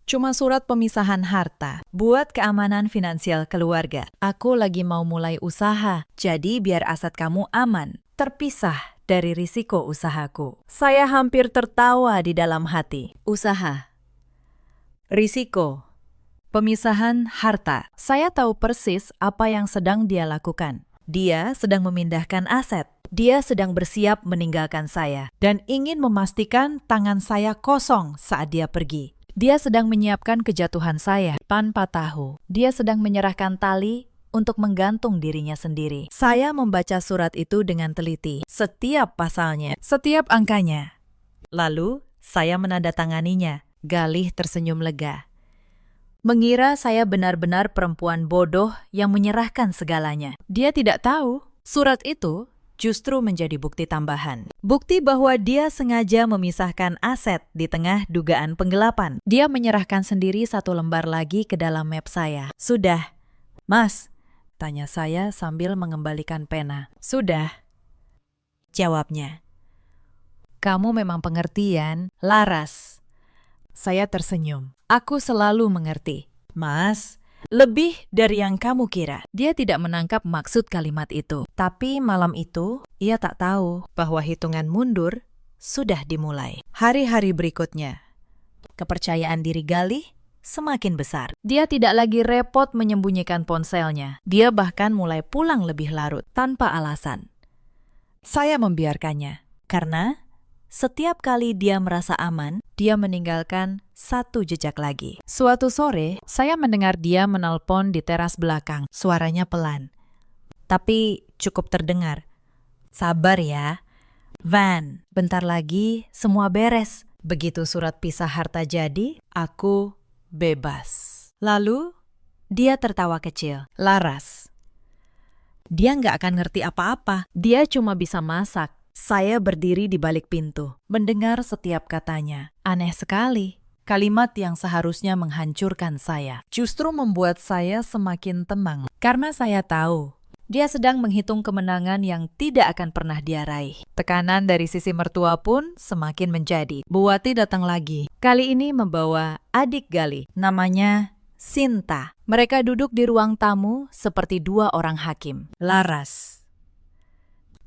cuma surat pemisahan harta buat keamanan finansial keluarga. Aku lagi mau mulai usaha, jadi biar aset kamu aman, terpisah dari risiko usahaku. Saya hampir tertawa di dalam hati. Usaha, risiko, pemisahan harta. Saya tahu persis apa yang sedang dia lakukan. Dia sedang memindahkan aset. Dia sedang bersiap meninggalkan saya dan ingin memastikan tangan saya kosong saat dia pergi. Dia sedang menyiapkan kejatuhan saya tanpa tahu. Dia sedang menyerahkan tali untuk menggantung dirinya sendiri. Saya membaca surat itu dengan teliti. Setiap pasalnya, setiap angkanya. Lalu, saya menandatanganinya. Galih tersenyum lega. Mengira saya benar-benar perempuan bodoh yang menyerahkan segalanya. Dia tidak tahu, surat itu justru menjadi bukti tambahan. Bukti bahwa dia sengaja memisahkan aset di tengah dugaan penggelapan. Dia menyerahkan sendiri 1 lembar lagi ke dalam map saya. Sudah, Mas, tanya saya sambil mengembalikan pena. Sudah, jawabnya. Kamu memang pengertian, Laras. Saya tersenyum. Aku selalu mengerti. Mas, lebih dari yang kamu kira. Dia tidak menangkap maksud kalimat itu. Tapi malam itu, ia tak tahu bahwa hitungan mundur sudah dimulai. Hari-hari berikutnya, kepercayaan diri Galih semakin besar. Dia tidak lagi repot menyembunyikan ponselnya. Dia bahkan mulai pulang lebih larut, tanpa alasan. Saya membiarkannya, karena setiap kali dia merasa aman, dia meninggalkan 1 jejak lagi. Suatu sore, saya mendengar dia menelpon di teras belakang. Suaranya pelan, tapi cukup terdengar. Sabar ya, Van. Bentar lagi semua beres. Begitu surat pisah harta jadi, aku bebas. Lalu, dia tertawa kecil. Laras. Dia nggak akan ngerti apa-apa. Dia cuma bisa masak. Saya berdiri di balik pintu, mendengar setiap katanya. Aneh sekali, Kalimat yang seharusnya menghancurkan saya justru membuat saya semakin tenang. Karena saya tahu dia sedang menghitung kemenangan yang tidak akan pernah dia raih. Tekanan dari sisi mertua pun semakin menjadi. Bu Wati datang lagi. Kali ini membawa adik Gali. Namanya Sinta. Mereka duduk di ruang tamu seperti dua orang hakim. Laras,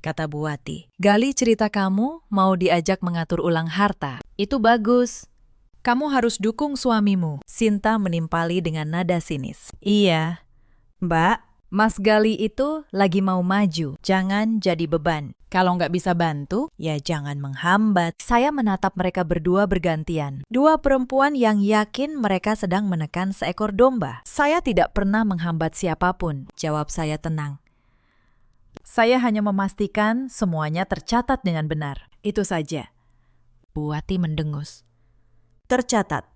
kata Bu Wati. Gali cerita kamu mau diajak mengatur ulang harta. Itu bagus. Kamu harus dukung suamimu. Sinta menimpali dengan nada sinis. Iya, Mbak. Mas Gali itu lagi mau maju. Jangan jadi beban. Kalau nggak bisa bantu, ya jangan menghambat. Saya menatap mereka berdua bergantian. Dua perempuan yang yakin mereka sedang menekan seekor domba. Saya tidak pernah menghambat siapapun. Jawab saya tenang. Saya hanya memastikan semuanya tercatat dengan benar. Itu saja. Bu Wati mendengus. Tercatat.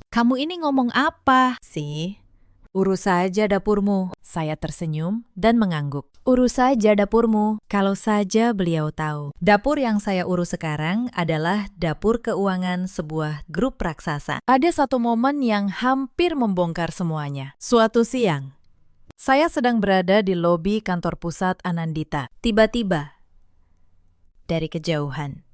Kamu ini ngomong apa sih? Urus saja dapurmu. Saya tersenyum dan mengangguk. Urus saja dapurmu. Kalau saja beliau tahu. Dapur yang saya urus sekarang adalah dapur keuangan sebuah grup raksasa. Ada satu momen yang hampir membongkar semuanya. Suatu siang, saya sedang berada di lobi kantor pusat Anandita. Tiba-tiba, dari kejauhan,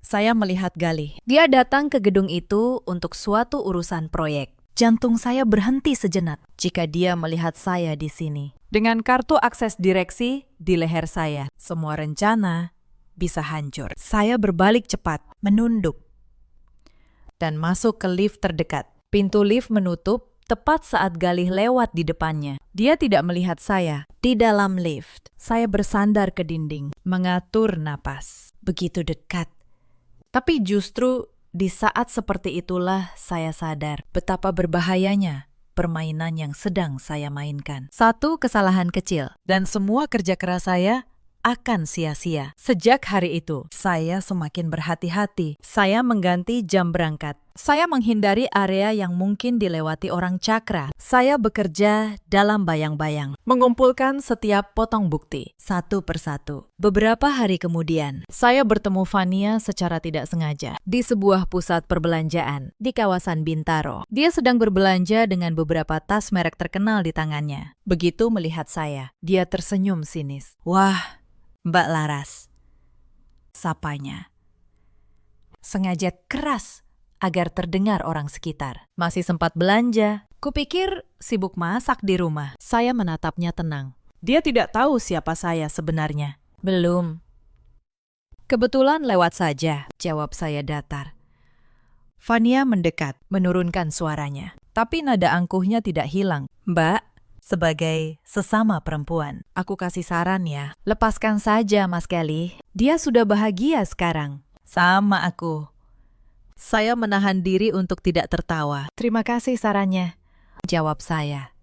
saya melihat Gali. Dia datang ke gedung itu untuk suatu urusan proyek. Jantung saya berhenti sejenak jika dia melihat saya di sini. Dengan kartu akses direksi di leher saya, semua rencana bisa hancur. Saya berbalik cepat, menunduk, dan masuk ke lift terdekat. Pintu lift menutup tepat saat Galih lewat di depannya. Dia tidak melihat saya. Di dalam lift, saya bersandar ke dinding, mengatur napas. Begitu dekat. Tapi justru di saat seperti itulah saya sadar betapa berbahayanya permainan yang sedang saya mainkan. Satu kesalahan kecil, dan semua kerja keras saya akan sia-sia. Sejak hari itu, saya semakin berhati-hati. Saya mengganti jam berangkat. Saya menghindari area yang mungkin dilewati orang cakra. Saya bekerja dalam bayang-bayang, mengumpulkan setiap potong bukti, satu persatu. Beberapa hari kemudian, saya bertemu Fania secara tidak sengaja di sebuah pusat perbelanjaan di kawasan Bintaro. Dia sedang berbelanja dengan beberapa tas merek terkenal di tangannya. Begitu melihat saya, dia tersenyum sinis. Wah, Mbak Laras, sapanya. Sengaja keras agar terdengar orang sekitar. Masih sempat belanja. Kupikir sibuk masak di rumah. Saya menatapnya tenang. Dia tidak tahu siapa saya sebenarnya. Belum. Kebetulan lewat saja, jawab saya datar. Fania mendekat, menurunkan suaranya. Tapi nada angkuhnya tidak hilang. Mbak, sebagai sesama perempuan, aku kasih saran ya. Lepaskan saja Mas Gali. Dia sudah bahagia sekarang. Sama aku. Saya menahan diri untuk tidak tertawa. Terima kasih sarannya, jawab saya.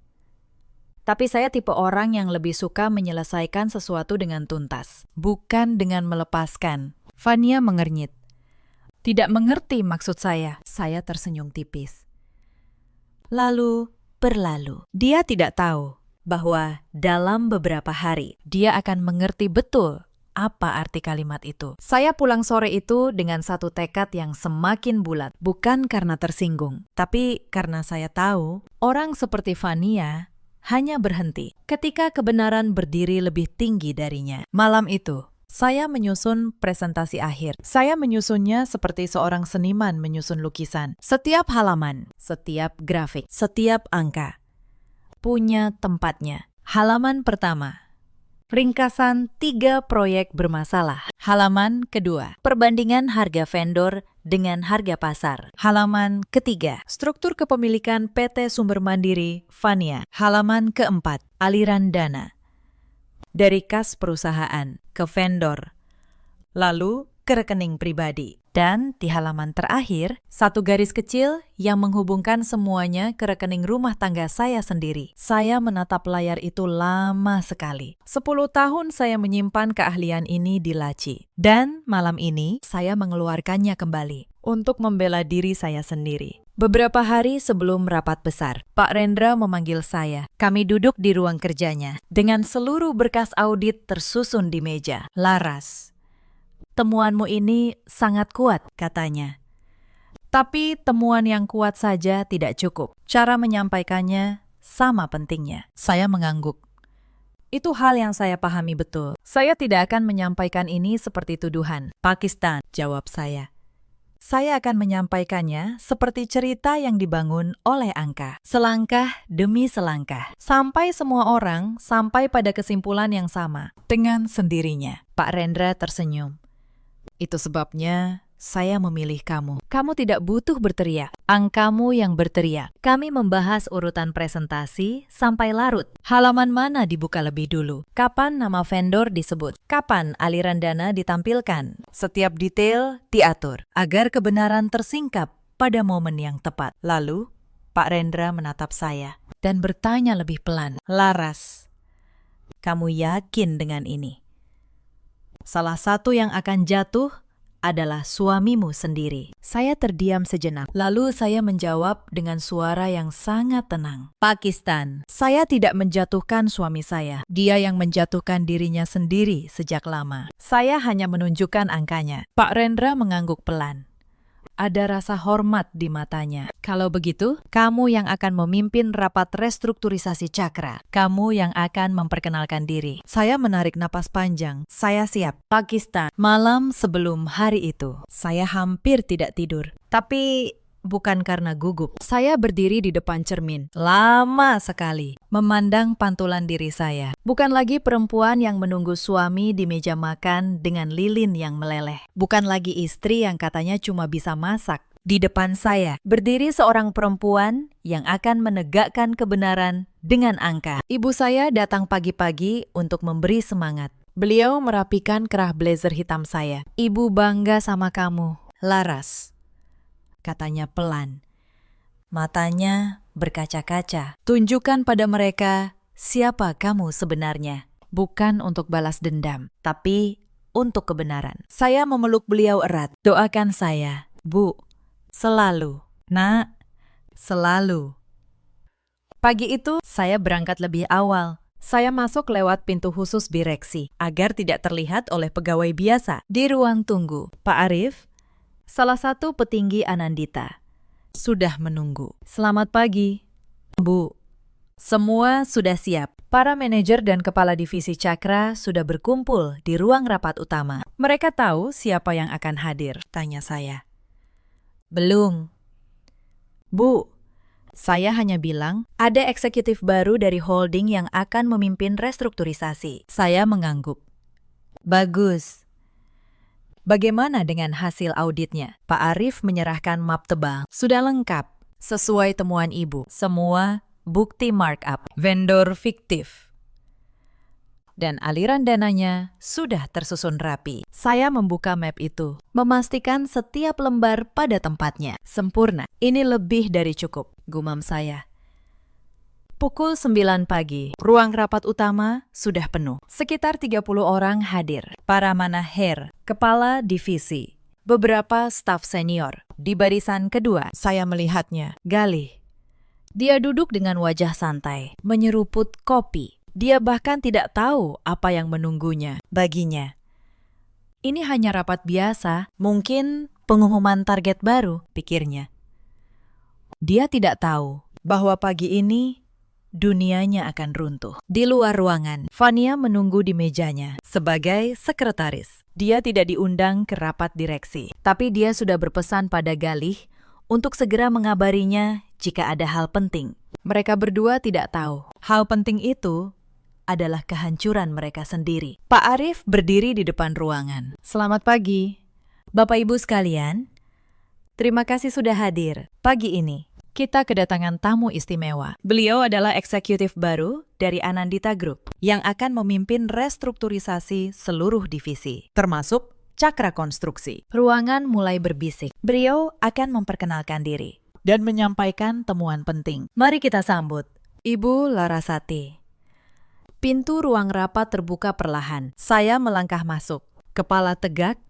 Tapi saya tipe orang yang lebih suka menyelesaikan sesuatu dengan tuntas, bukan dengan melepaskan. Fania mengernyit. Tidak mengerti maksud saya. Saya tersenyum tipis. Lalu berlalu. Dia tidak tahu bahwa dalam beberapa hari dia akan mengerti betul apa arti kalimat itu. Saya pulang sore itu dengan satu tekad yang semakin bulat. Bukan karena tersinggung, tapi karena saya tahu orang seperti Fania hanya berhenti ketika kebenaran berdiri lebih tinggi darinya. Malam itu, saya menyusun presentasi akhir. Saya menyusunnya seperti seorang seniman menyusun lukisan. Setiap halaman, setiap grafik, setiap angka punya tempatnya. Halaman pertama, ringkasan 3 proyek bermasalah. Halaman kedua, perbandingan harga vendor dengan harga pasar. Halaman ketiga, struktur kepemilikan PT Sumber Mandiri Fania. Halaman keempat, aliran dana dari kas perusahaan ke vendor, lalu ke rekening pribadi. Dan di halaman terakhir, satu garis kecil yang menghubungkan semuanya ke rekening rumah tangga saya sendiri. Saya menatap layar itu lama sekali. 10 tahun saya menyimpan keahlian ini di laci. Dan malam ini, saya mengeluarkannya kembali untuk membela diri saya sendiri. Beberapa hari sebelum rapat besar, Pak Rendra memanggil saya. Kami duduk di ruang kerjanya dengan seluruh berkas audit tersusun di meja. Laras, temuanmu ini sangat kuat, katanya. Tapi temuan yang kuat saja tidak cukup. Cara menyampaikannya sama pentingnya. Saya mengangguk. Itu hal yang saya pahami betul. Saya tidak akan menyampaikan ini seperti tuduhan. Pakistan, jawab saya. Saya akan menyampaikannya seperti cerita yang dibangun oleh angka. Selangkah demi selangkah. Sampai semua orang sampai pada kesimpulan yang sama. Dengan sendirinya. Pak Rendra tersenyum. Itu sebabnya saya memilih kamu. Kamu tidak butuh berteriak. Angkamu yang berteriak. Kami membahas urutan presentasi sampai larut. Halaman mana dibuka lebih dulu? Kapan nama vendor disebut? Kapan aliran dana ditampilkan? Setiap detail diatur agar kebenaran tersingkap pada momen yang tepat. Lalu, Pak Rendra menatap saya dan bertanya lebih pelan. Laras, kamu yakin dengan ini? Salah satu yang akan jatuh adalah suamimu sendiri. Saya terdiam sejenak. Lalu saya menjawab dengan suara yang sangat tenang. Pakistan, saya tidak menjatuhkan suami saya. Dia yang menjatuhkan dirinya sendiri sejak lama. Saya hanya menunjukkan angkanya. Pak Rendra mengangguk pelan. Ada rasa hormat di matanya. Kalau begitu, kamu yang akan memimpin rapat restrukturisasi Cakra. Kamu yang akan memperkenalkan diri. Saya menarik napas panjang. Saya siap. Pakistan, malam sebelum hari itu, saya hampir tidak tidur. Tapi bukan karena gugup. Saya berdiri di depan cermin. Lama sekali. Memandang pantulan diri saya. Bukan lagi perempuan yang menunggu suami di meja makan dengan lilin yang meleleh. Bukan lagi istri yang katanya cuma bisa masak. Di depan saya, berdiri seorang perempuan yang akan menegakkan kebenaran dengan angka. Ibu saya datang pagi-pagi untuk memberi semangat. Beliau merapikan kerah blazer hitam saya. Ibu bangga sama kamu, Laras. Katanya pelan. Matanya berkaca-kaca. Tunjukkan pada mereka siapa kamu sebenarnya. Bukan untuk balas dendam, tapi untuk kebenaran. Saya memeluk beliau erat. Doakan saya, Bu. Selalu. Nak, selalu. Pagi itu, saya berangkat lebih awal. Saya masuk lewat pintu khusus direksi, agar tidak terlihat oleh pegawai biasa. Di ruang tunggu, Pak Arif, salah satu petinggi Anandita, sudah menunggu. Selamat pagi, Bu. Semua sudah siap. Para manajer dan kepala divisi Cakra sudah berkumpul di ruang rapat utama. Mereka tahu siapa yang akan hadir, tanya saya. Belum. Bu, saya hanya bilang ada eksekutif baru dari holding yang akan memimpin restrukturisasi. Saya mengangguk. Bagus. Bagaimana dengan hasil auditnya? Pak Arif menyerahkan map tebal. Sudah lengkap, sesuai temuan Ibu. Semua bukti markup, vendor fiktif. Dan aliran dananya sudah tersusun rapi. Saya membuka map itu, memastikan setiap lembar pada tempatnya. Sempurna. Ini lebih dari cukup, gumam saya. Pukul 9 pagi, ruang rapat utama sudah penuh. Sekitar 30 orang hadir. Para manajer, kepala divisi, beberapa staf senior. Di barisan kedua, saya melihatnya. Galih. Dia duduk dengan wajah santai, menyeruput kopi. Dia bahkan tidak tahu apa yang menunggunya baginya. Ini hanya rapat biasa, mungkin pengumuman target baru, pikirnya. Dia tidak tahu bahwa pagi ini dunianya akan runtuh. Di luar ruangan, Fania menunggu di mejanya sebagai sekretaris. Dia tidak diundang ke rapat direksi, tapi dia sudah berpesan pada Galih untuk segera mengabarinya jika ada hal penting. Mereka berdua tidak tahu. Hal penting itu adalah kehancuran mereka sendiri. Pak Arif berdiri di depan ruangan. Selamat pagi, Bapak Ibu sekalian. Terima kasih sudah hadir. Pagi ini, kita kedatangan tamu istimewa. Beliau adalah eksekutif baru dari Anandita Group yang akan memimpin restrukturisasi seluruh divisi, termasuk Cakra Konstruksi. Ruangan mulai berbisik. Beliau akan memperkenalkan diri dan menyampaikan temuan penting. Mari kita sambut Ibu Larasati. Pintu ruang rapat terbuka perlahan. Saya melangkah masuk. Kepala tegak,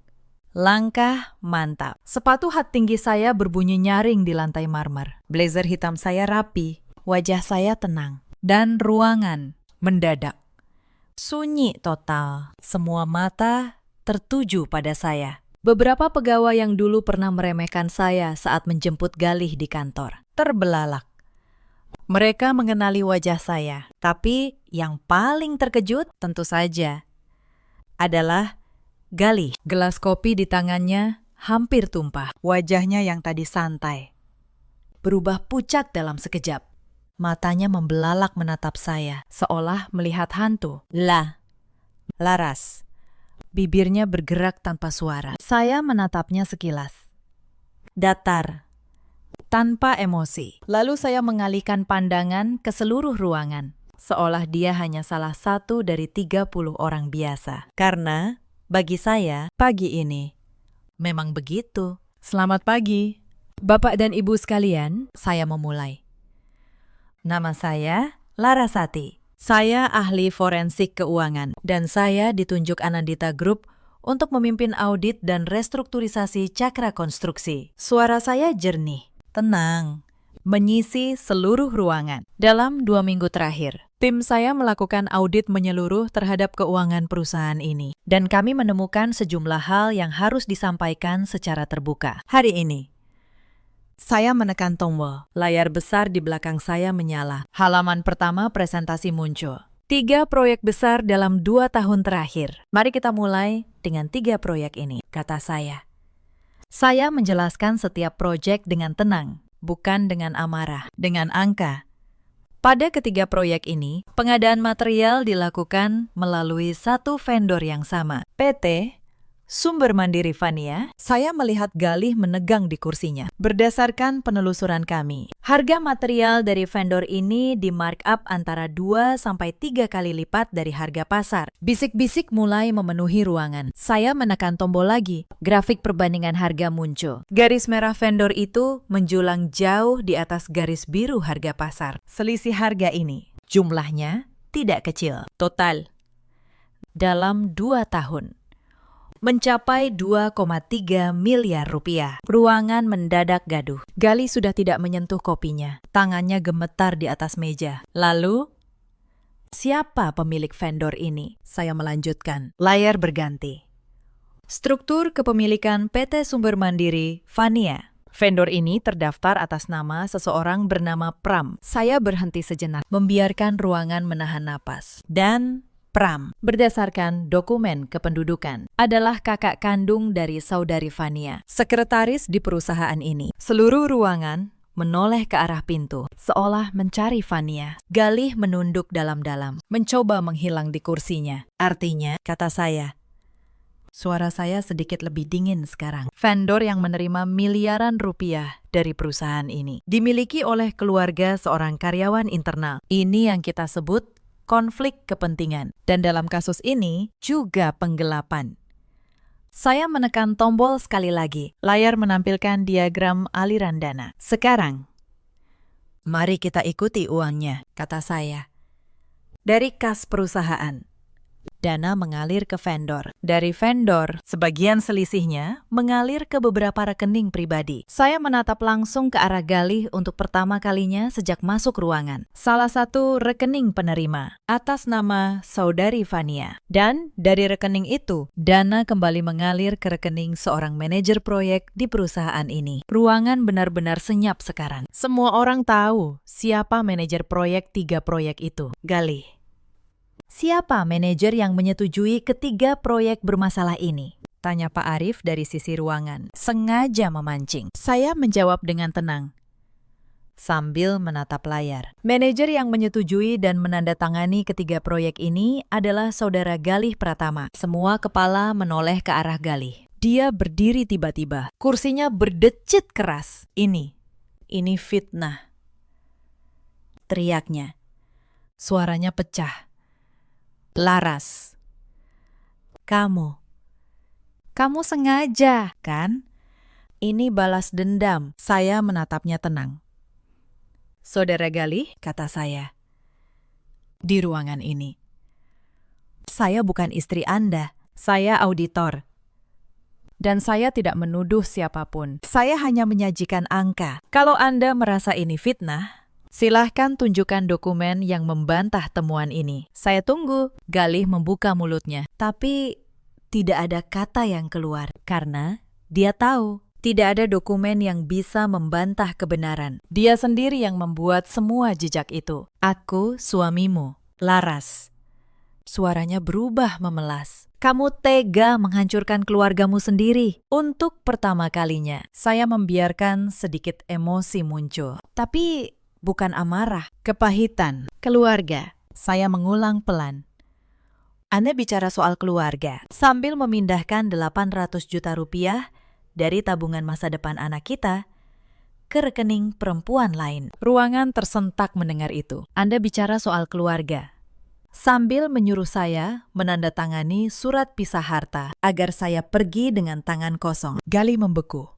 langkah mantap. Sepatu hat tinggi saya berbunyi nyaring di lantai marmer. Blazer hitam saya rapi, wajah saya tenang. Dan ruangan mendadak sunyi total. Semua mata tertuju pada saya. Beberapa pegawai yang dulu pernah meremehkan saya saat menjemput Galih di kantor terbelalak. Mereka mengenali wajah saya, tapi yang paling terkejut tentu saja adalah Galih. Gelas kopi di tangannya hampir tumpah. Wajahnya yang tadi santai berubah pucat dalam sekejap. Matanya membelalak menatap saya, seolah melihat hantu. Laras. Bibirnya bergerak tanpa suara. Saya menatapnya sekilas. Datar. Tanpa emosi. Lalu saya mengalihkan pandangan ke seluruh ruangan. Seolah dia hanya salah satu dari 30 orang biasa. Karena bagi saya, pagi ini memang begitu. Selamat pagi. Bapak dan Ibu sekalian, saya memulai. Nama saya Larasati. Saya ahli forensik keuangan dan saya ditunjuk Anandita Group untuk memimpin audit dan restrukturisasi Cakra Konstruksi. Suara saya jernih, tenang, menyisi seluruh ruangan. Dalam 2 minggu terakhir, tim saya melakukan audit menyeluruh terhadap keuangan perusahaan ini. Dan kami menemukan sejumlah hal yang harus disampaikan secara terbuka. Hari ini, saya menekan tombol. Layar besar di belakang saya menyala. Halaman pertama presentasi muncul. 3 proyek besar dalam 2 tahun terakhir. Mari kita mulai dengan 3 proyek ini, kata saya. Saya menjelaskan setiap proyek dengan tenang, bukan dengan amarah, dengan angka. Pada ketiga proyek ini, pengadaan material dilakukan melalui satu vendor yang sama, PT Sumber Mandiri Vania. Saya melihat Galih menegang di kursinya. Berdasarkan penelusuran kami, harga material dari vendor ini di markup antara 2-3 kali lipat dari harga pasar. Bisik-bisik mulai memenuhi ruangan. Saya menekan tombol lagi. Grafik perbandingan harga muncul. Garis merah vendor itu menjulang jauh di atas garis biru harga pasar. Selisih harga ini jumlahnya tidak kecil. Total dalam 2 tahun mencapai 2,3 miliar rupiah. Ruangan mendadak gaduh. Galih sudah tidak menyentuh kopinya. Tangannya gemetar di atas meja. Lalu, siapa pemilik vendor ini? Saya melanjutkan. Layar berganti. Struktur kepemilikan PT Sumber Mandiri Vania. Vendor ini terdaftar atas nama seseorang bernama Pram. Saya berhenti sejenak, membiarkan ruangan menahan napas. Dan Pram, berdasarkan dokumen kependudukan, adalah kakak kandung dari saudari Vania, sekretaris di perusahaan ini. Seluruh ruangan menoleh ke arah pintu, seolah mencari Vania. Galih menunduk dalam-dalam, mencoba menghilang di kursinya. Artinya, kata saya, suara saya sedikit lebih dingin sekarang. Vendor yang menerima miliaran rupiah dari perusahaan ini dimiliki oleh keluarga seorang karyawan internal. Ini yang kita sebut konflik kepentingan, dan dalam kasus ini juga penggelapan. Saya menekan tombol sekali lagi. Layar menampilkan diagram aliran dana. Sekarang, mari kita ikuti uangnya, kata saya. Dari kas perusahaan, dana mengalir ke vendor. Dari vendor, sebagian selisihnya mengalir ke beberapa rekening pribadi. Saya menatap langsung ke arah Galih untuk pertama kalinya sejak masuk ruangan. Salah satu rekening penerima, atas nama saudari Vania. Dan dari rekening itu, dana kembali mengalir ke rekening seorang manajer proyek di perusahaan ini. Ruangan benar-benar senyap sekarang. Semua orang tahu siapa manajer proyek 3 proyek itu. Galih. Siapa manajer yang menyetujui ketiga proyek bermasalah ini? Tanya Pak Arif dari sisi ruangan, sengaja memancing. Saya menjawab dengan tenang, sambil menatap layar. Manajer yang menyetujui dan menandatangani ketiga proyek ini adalah saudara Galih Pratama. Semua kepala menoleh ke arah Galih. Dia berdiri tiba-tiba. Kursinya berdecit keras. Ini fitnah, teriaknya. Suaranya pecah. Laras, kamu sengaja, kan? Ini balas dendam. Saya menatapnya tenang. Saudara Galih, kata saya, di ruangan ini. Saya bukan istri Anda, saya auditor. Dan saya tidak menuduh siapapun. Saya hanya menyajikan angka. Kalau Anda merasa ini fitnah, silahkan tunjukkan dokumen yang membantah temuan ini. Saya tunggu. Galih membuka mulutnya. Tapi tidak ada kata yang keluar karena dia tahu tidak ada dokumen yang bisa membantah kebenaran. Dia sendiri yang membuat semua jejak itu. Aku suamimu, Laras. Suaranya berubah memelas. Kamu tega menghancurkan keluargamu sendiri. Untuk pertama kalinya, saya membiarkan sedikit emosi muncul. Tapi bukan amarah, kepahitan. Keluarga. Saya mengulang pelan. Anda bicara soal keluarga sambil memindahkan 800 juta rupiah dari tabungan masa depan anak kita ke rekening perempuan lain. Ruangan tersentak mendengar itu. Anda bicara soal keluarga. Sambil menyuruh saya menandatangani surat pisah harta agar saya pergi dengan tangan kosong. Gali membeku.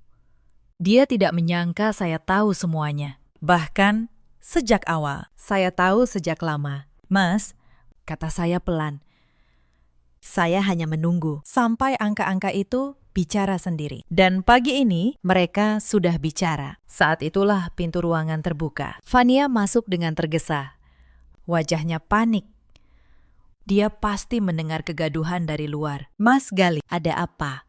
Dia tidak menyangka saya tahu semuanya. Bahkan sejak awal, saya tahu sejak lama. Mas, kata saya pelan. Saya hanya menunggu sampai angka-angka itu bicara sendiri. Dan pagi ini mereka sudah bicara. Saat itulah pintu ruangan terbuka. Fania masuk dengan tergesa. Wajahnya panik. Dia pasti mendengar kegaduhan dari luar. Mas Gali, ada apa?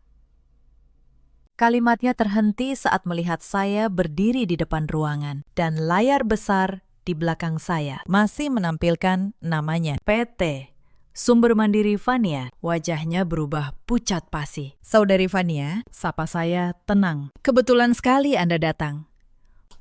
Kalimatnya terhenti saat melihat saya berdiri di depan ruangan. Dan layar besar di belakang saya masih menampilkan namanya. PT Sumber Mandiri Fania. Wajahnya berubah pucat pasi. Saudari Fania, sapa saya tenang. Kebetulan sekali Anda datang.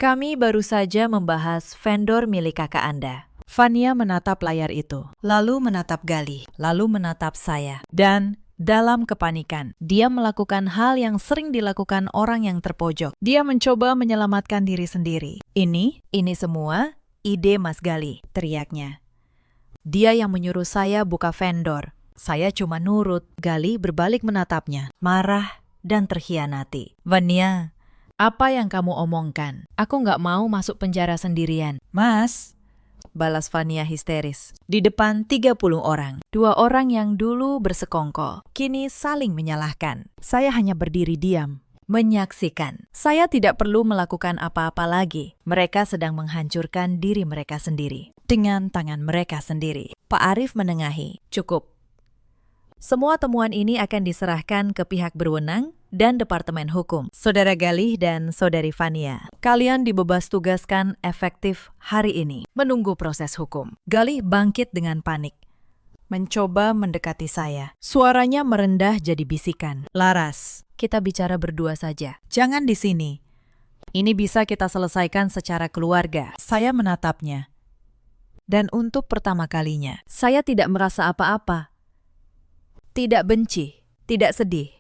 Kami baru saja membahas vendor milik kakak Anda. Fania menatap layar itu, lalu menatap Gali, lalu menatap saya. Dan dalam kepanikan, dia melakukan hal yang sering dilakukan orang yang terpojok. Dia mencoba menyelamatkan diri sendiri. Ini semua ide Mas Gali, teriaknya. Dia yang menyuruh saya buka vendor. Saya cuma nurut. Gali berbalik menatapnya, marah dan terhianati. Fania, apa yang kamu omongkan? Aku nggak mau masuk penjara sendirian. Mas, balas Fania histeris. Di depan 30 orang. 2 orang yang dulu bersekongkol, kini saling menyalahkan. Saya hanya berdiri diam, menyaksikan. Saya tidak perlu melakukan apa-apa lagi. Mereka sedang menghancurkan diri mereka sendiri. Dengan tangan mereka sendiri. Pak Arif menengahi. Cukup. Semua temuan ini akan diserahkan ke pihak berwenang dan Departemen Hukum. Saudara Galih dan Saudari Fania, kalian dibebas tugaskan efektif hari ini. Menunggu proses hukum. Galih bangkit dengan panik. Mencoba mendekati saya. Suaranya merendah jadi bisikan. Laras, kita bicara berdua saja. Jangan di sini. Ini bisa kita selesaikan secara keluarga. Saya menatapnya. Dan untuk pertama kalinya, saya tidak merasa apa-apa. Tidak benci, tidak sedih.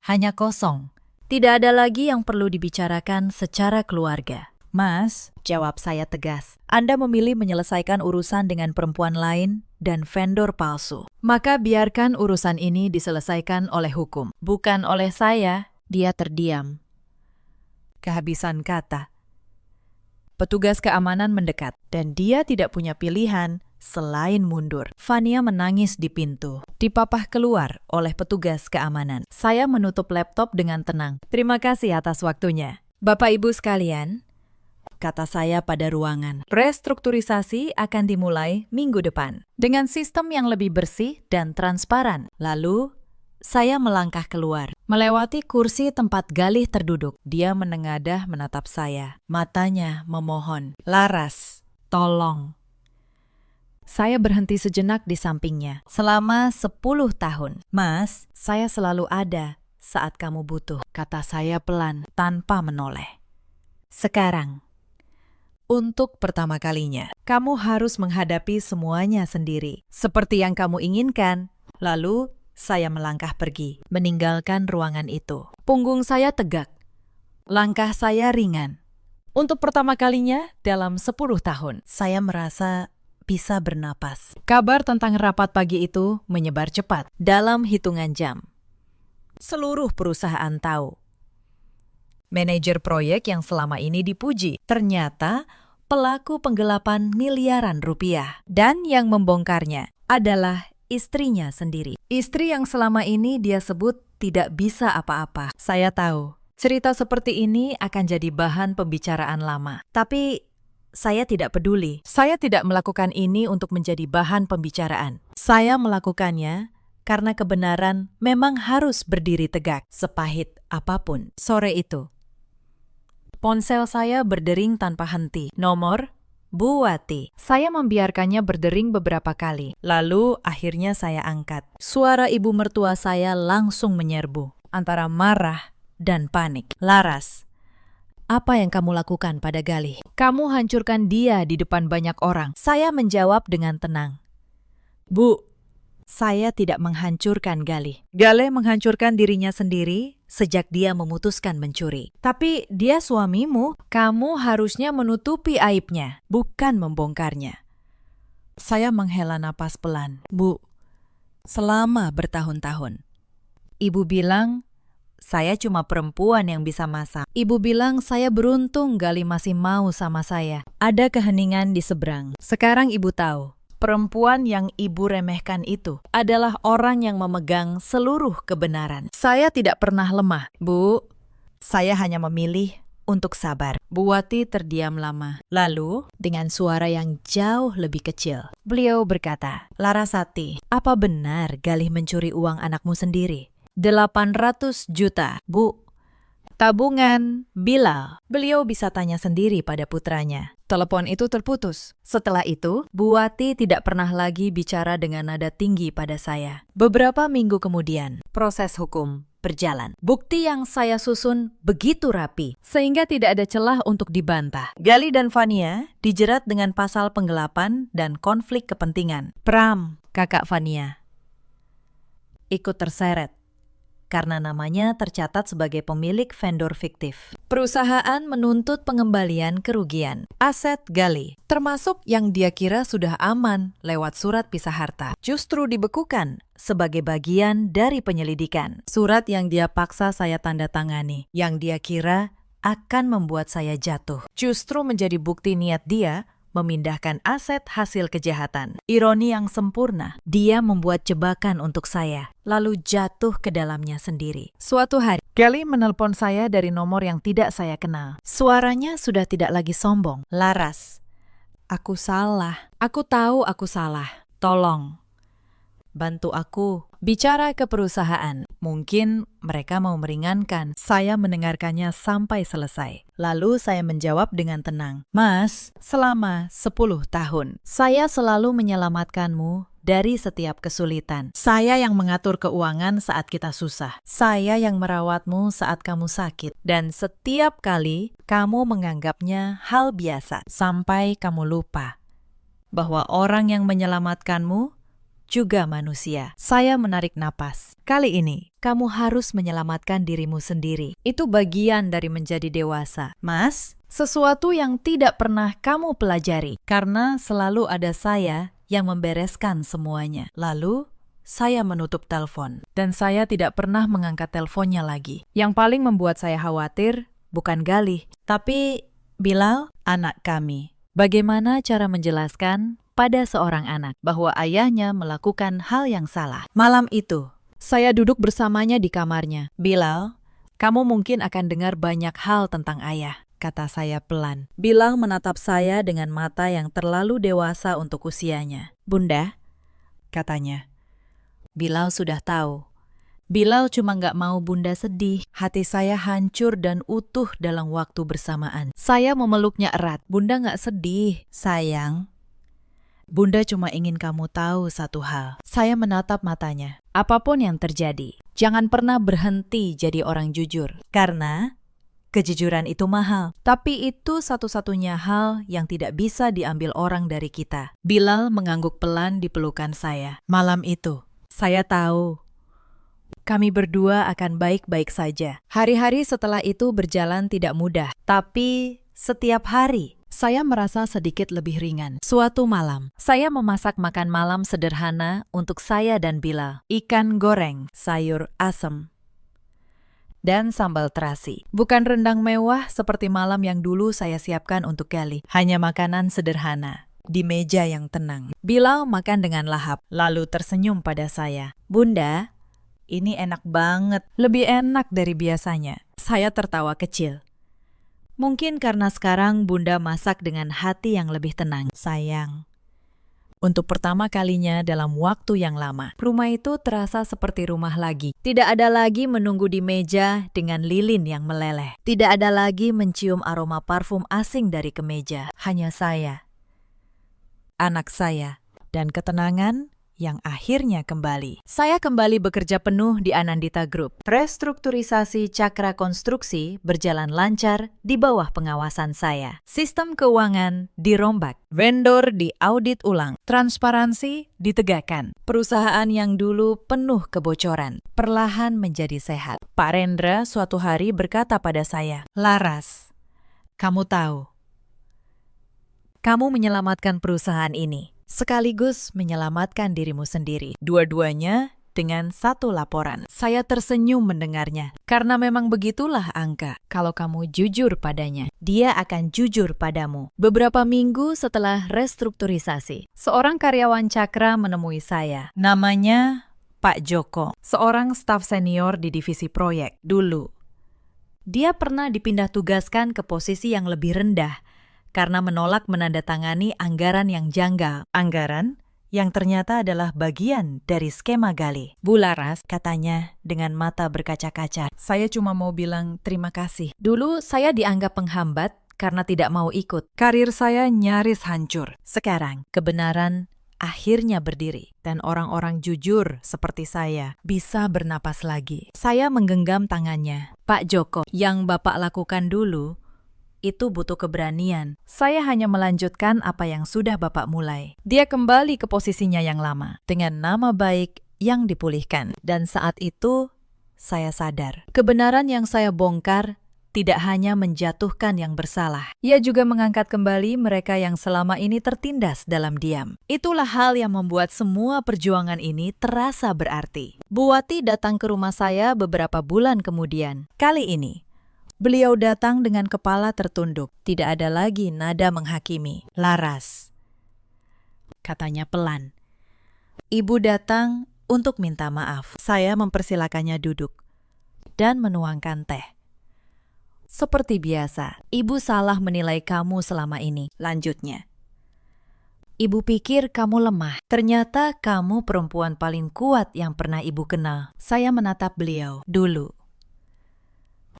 Hanya kosong. Tidak ada lagi yang perlu dibicarakan secara keluarga. Mas, jawab saya tegas, Anda memilih menyelesaikan urusan dengan perempuan lain dan vendor palsu. Maka biarkan urusan ini diselesaikan oleh hukum, bukan oleh saya. Dia terdiam. Kehabisan kata. Petugas keamanan mendekat, dan dia tidak punya pilihan selain mundur. Fania menangis di pintu, dipapah keluar oleh petugas keamanan. Saya menutup laptop dengan tenang. Terima kasih atas waktunya. Bapak Ibu sekalian, kata saya pada ruangan, restrukturisasi akan dimulai minggu depan dengan sistem yang lebih bersih dan transparan. Lalu, saya melangkah keluar, melewati kursi tempat Galih terduduk. Dia menengadah menatap saya, matanya memohon. Laras, tolong. Saya berhenti sejenak di sampingnya. Selama 10 tahun, Mas, saya selalu ada saat kamu butuh, kata saya pelan tanpa menoleh. Sekarang, untuk pertama kalinya, kamu harus menghadapi semuanya sendiri, seperti yang kamu inginkan. Lalu, saya melangkah pergi, meninggalkan ruangan itu. Punggung saya tegak, langkah saya ringan. Untuk pertama kalinya dalam 10 tahun, saya merasa bisa bernapas. Kabar tentang rapat pagi itu menyebar cepat. Dalam hitungan jam, seluruh perusahaan tahu. Manajer proyek yang selama ini dipuji, ternyata pelaku penggelapan miliaran rupiah. Dan yang membongkarnya adalah istrinya sendiri. Istri yang selama ini dia sebut tidak bisa apa-apa. Saya tahu, cerita seperti ini akan jadi bahan pembicaraan lama. Tapi saya tidak peduli. Saya tidak melakukan ini untuk menjadi bahan pembicaraan. Saya melakukannya karena kebenaran memang harus berdiri tegak, sepahit apapun. Sore itu, ponsel saya berdering tanpa henti. Nomor Bu Wati. Saya membiarkannya berdering beberapa kali. Lalu akhirnya saya angkat. Suara ibu mertua saya langsung menyerbu, antara marah dan panik. Laras, apa yang kamu lakukan pada Galih? Kamu hancurkan dia di depan banyak orang. Saya menjawab dengan tenang. Bu, saya tidak menghancurkan Galih. Galih menghancurkan dirinya sendiri sejak dia memutuskan mencuri. Tapi dia suamimu. Kamu harusnya menutupi aibnya, bukan membongkarnya. Saya menghela napas pelan. Bu, selama bertahun-tahun. Ibu bilang, saya cuma perempuan yang bisa masak. Ibu bilang saya beruntung Galih masih mau sama saya. Ada keheningan di seberang. Sekarang ibu tahu. Perempuan yang ibu remehkan itu adalah orang yang memegang seluruh kebenaran. Saya tidak pernah lemah, Bu. Saya hanya memilih untuk sabar. Bu Wati terdiam lama. Lalu, dengan suara yang jauh lebih kecil, beliau berkata, Larasati, apa benar Galih mencuri uang anakmu sendiri? 800 juta, Bu. Tabungan Bilal. Beliau bisa tanya sendiri pada putranya. Telepon itu terputus. Setelah itu, Bu Wati tidak pernah lagi bicara dengan nada tinggi pada saya. Beberapa minggu kemudian, proses hukum berjalan. Bukti yang saya susun begitu rapi, sehingga tidak ada celah untuk dibantah. Galih dan Fania dijerat dengan pasal penggelapan dan konflik kepentingan. Pram, kakak Fania, ikut terseret karena namanya tercatat sebagai pemilik vendor fiktif. Perusahaan menuntut pengembalian kerugian aset Galih, termasuk yang dia kira sudah aman lewat surat pisah harta, justru dibekukan sebagai bagian dari penyelidikan. Surat yang dia paksa saya tanda tangani, yang dia kira akan membuat saya jatuh, justru menjadi bukti niat dia memindahkan aset hasil kejahatan. Ironi yang sempurna, dia membuat jebakan untuk saya, lalu jatuh ke dalamnya sendiri. Suatu hari, Galih menelpon saya dari nomor yang tidak saya kenal. Suaranya sudah tidak lagi sombong. Laras, aku salah. Aku tahu aku salah. Tolong, bantu aku bicara ke perusahaan. Mungkin mereka mau meringankan. Saya mendengarkannya sampai selesai. Lalu saya menjawab dengan tenang. Mas, selama 10 tahun, saya selalu menyelamatkanmu dari setiap kesulitan. Saya yang mengatur keuangan saat kita susah. Saya yang merawatmu saat kamu sakit. Dan setiap kali kamu menganggapnya hal biasa, sampai kamu lupa bahwa orang yang menyelamatkanmu juga manusia. Saya menarik napas. Kali ini, kamu harus menyelamatkan dirimu sendiri. Itu bagian dari menjadi dewasa. Mas, sesuatu yang tidak pernah kamu pelajari. Karena selalu ada saya yang membereskan semuanya. Lalu, saya menutup telepon. Dan saya tidak pernah mengangkat teleponnya lagi. Yang paling membuat saya khawatir, bukan Galih, tapi Bilal, anak kami. Bagaimana cara menjelaskan pada seorang anak bahwa ayahnya melakukan hal yang salah? Malam itu, saya duduk bersamanya di kamarnya. Bilal, kamu mungkin akan dengar banyak hal tentang ayah, kata saya pelan. Bilal menatap saya dengan mata yang terlalu dewasa untuk usianya. Bunda, katanya. Bilal sudah tahu. Bilal cuma nggak mau Bunda sedih. Hati saya hancur dan utuh dalam waktu bersamaan. Saya memeluknya erat. Bunda nggak sedih, sayang. Bunda cuma ingin kamu tahu satu hal. Saya menatap matanya. Apapun yang terjadi, jangan pernah berhenti jadi orang jujur. Karena kejujuran itu mahal. Tapi itu satu-satunya hal yang tidak bisa diambil orang dari kita. Bilal mengangguk pelan di pelukan saya. Malam itu, saya tahu kami berdua akan baik-baik saja. Hari-hari setelah itu berjalan tidak mudah. Tapi setiap hari, saya merasa sedikit lebih ringan. Suatu malam, saya memasak makan malam sederhana untuk saya dan Bilal. Ikan goreng, sayur asem, dan sambal terasi. Bukan rendang mewah seperti malam yang dulu saya siapkan untuk Galih. Hanya makanan sederhana, di meja yang tenang. Bilal makan dengan lahap, lalu tersenyum pada saya. Bunda, ini enak banget. Lebih enak dari biasanya. Saya tertawa kecil. Mungkin karena sekarang Bunda masak dengan hati yang lebih tenang. Sayang, untuk pertama kalinya dalam waktu yang lama. Rumah itu terasa seperti rumah lagi. Tidak ada lagi menunggu di meja dengan lilin yang meleleh. Tidak ada lagi mencium aroma parfum asing dari kemeja. Hanya saya, anak saya, Dan ketenangan yang akhirnya kembali. Saya kembali bekerja penuh di Anandita Group. Restrukturisasi Cakra Konstruksi berjalan lancar di bawah pengawasan saya. Sistem keuangan dirombak. Vendor diaudit ulang. Transparansi ditegakkan. Perusahaan yang dulu penuh kebocoran perlahan menjadi sehat. Pak Rendra suatu hari berkata pada saya, "Laras, kamu tahu, Kamu menyelamatkan perusahaan ini, sekaligus menyelamatkan dirimu sendiri. dua-duanya dengan satu laporan." Saya tersenyum mendengarnya, karena memang begitulah angka. Kalau kamu jujur padanya, dia akan jujur padamu. Beberapa minggu setelah restrukturisasi, seorang karyawan Cakra menemui saya. Namanya Pak Joko, Seorang staf senior di divisi proyek dulu. Dia pernah dipindah tugaskan ke posisi yang lebih rendah karena menolak menandatangani anggaran yang janggal. anggaran yang ternyata adalah bagian dari skema gali. Bu Laras, katanya dengan mata berkaca-kaca. Saya cuma mau bilang terima kasih. Dulu saya dianggap penghambat karena tidak mau ikut. Karir saya nyaris hancur. Sekarang kebenaran akhirnya berdiri. Dan orang-orang jujur seperti saya bisa bernapas lagi. Saya menggenggam tangannya. Pak Joko, yang Bapak lakukan dulu itu butuh keberanian. Saya hanya melanjutkan apa yang sudah Bapak mulai. Dia kembali ke posisinya yang lama Dengan nama baik yang dipulihkan. dan saat itu saya sadar kebenaran yang saya bongkar tidak hanya menjatuhkan yang bersalah. Ia juga mengangkat kembali mereka yang selama ini tertindas dalam diam. Itulah hal yang membuat semua perjuangan ini terasa berarti. Bu Wati datang ke rumah saya beberapa bulan kemudian. Kali ini beliau datang dengan kepala tertunduk. Tidak ada lagi nada menghakimi. Laras, Katanya pelan. Ibu datang untuk minta maaf. Saya mempersilakannya duduk dan menuangkan teh. Seperti biasa, ibu salah menilai kamu selama ini. Lanjutnya. Ibu pikir kamu lemah. Ternyata kamu perempuan paling kuat yang pernah ibu kenal. Saya menatap beliau dulu.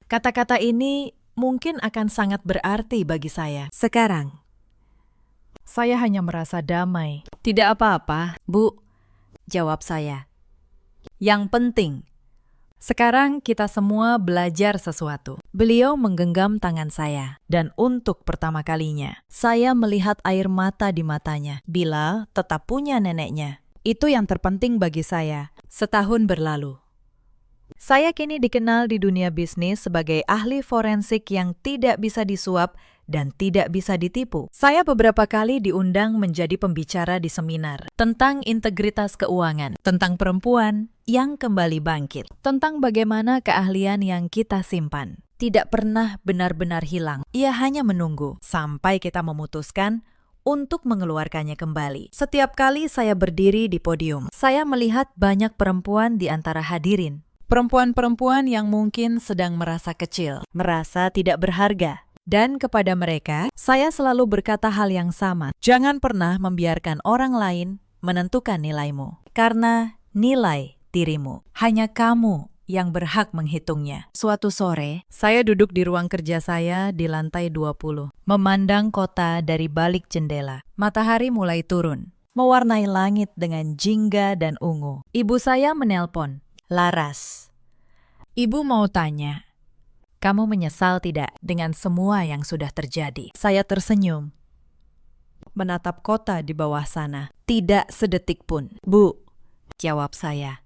Kata-kata ini mungkin akan sangat berarti bagi saya. Sekarang, saya hanya merasa damai. tidak apa-apa, Bu, jawab saya. Yang penting, sekarang kita semua belajar sesuatu. Beliau menggenggam tangan saya, dan untuk pertama kalinya, saya melihat air mata di matanya. Bila tetap punya neneknya, itu yang terpenting bagi saya. Setahun berlalu. Saya kini dikenal di dunia bisnis sebagai ahli forensik yang tidak bisa disuap dan tidak bisa ditipu. Saya beberapa kali diundang menjadi pembicara di seminar tentang integritas keuangan, tentang perempuan yang kembali bangkit, tentang bagaimana keahlian yang kita simpan tidak pernah benar-benar hilang. Ia hanya menunggu sampai kita memutuskan untuk mengeluarkannya kembali. Setiap kali saya berdiri di podium, saya melihat banyak perempuan di antara hadirin. Perempuan-perempuan yang mungkin sedang merasa kecil. Merasa tidak berharga. Dan kepada mereka, saya selalu berkata hal yang sama. Jangan pernah membiarkan orang lain menentukan nilaimu. Karena nilai dirimu, hanya kamu yang berhak menghitungnya. Suatu sore, saya duduk di ruang kerja saya di lantai 20, memandang kota dari balik jendela. Matahari mulai turun, mewarnai langit dengan jingga dan ungu. Ibu saya menelpon. Laras, Ibu mau tanya, kamu menyesal tidak dengan semua yang sudah terjadi? Saya tersenyum, menatap kota di bawah sana. Tidak sedetik pun. Bu, jawab saya.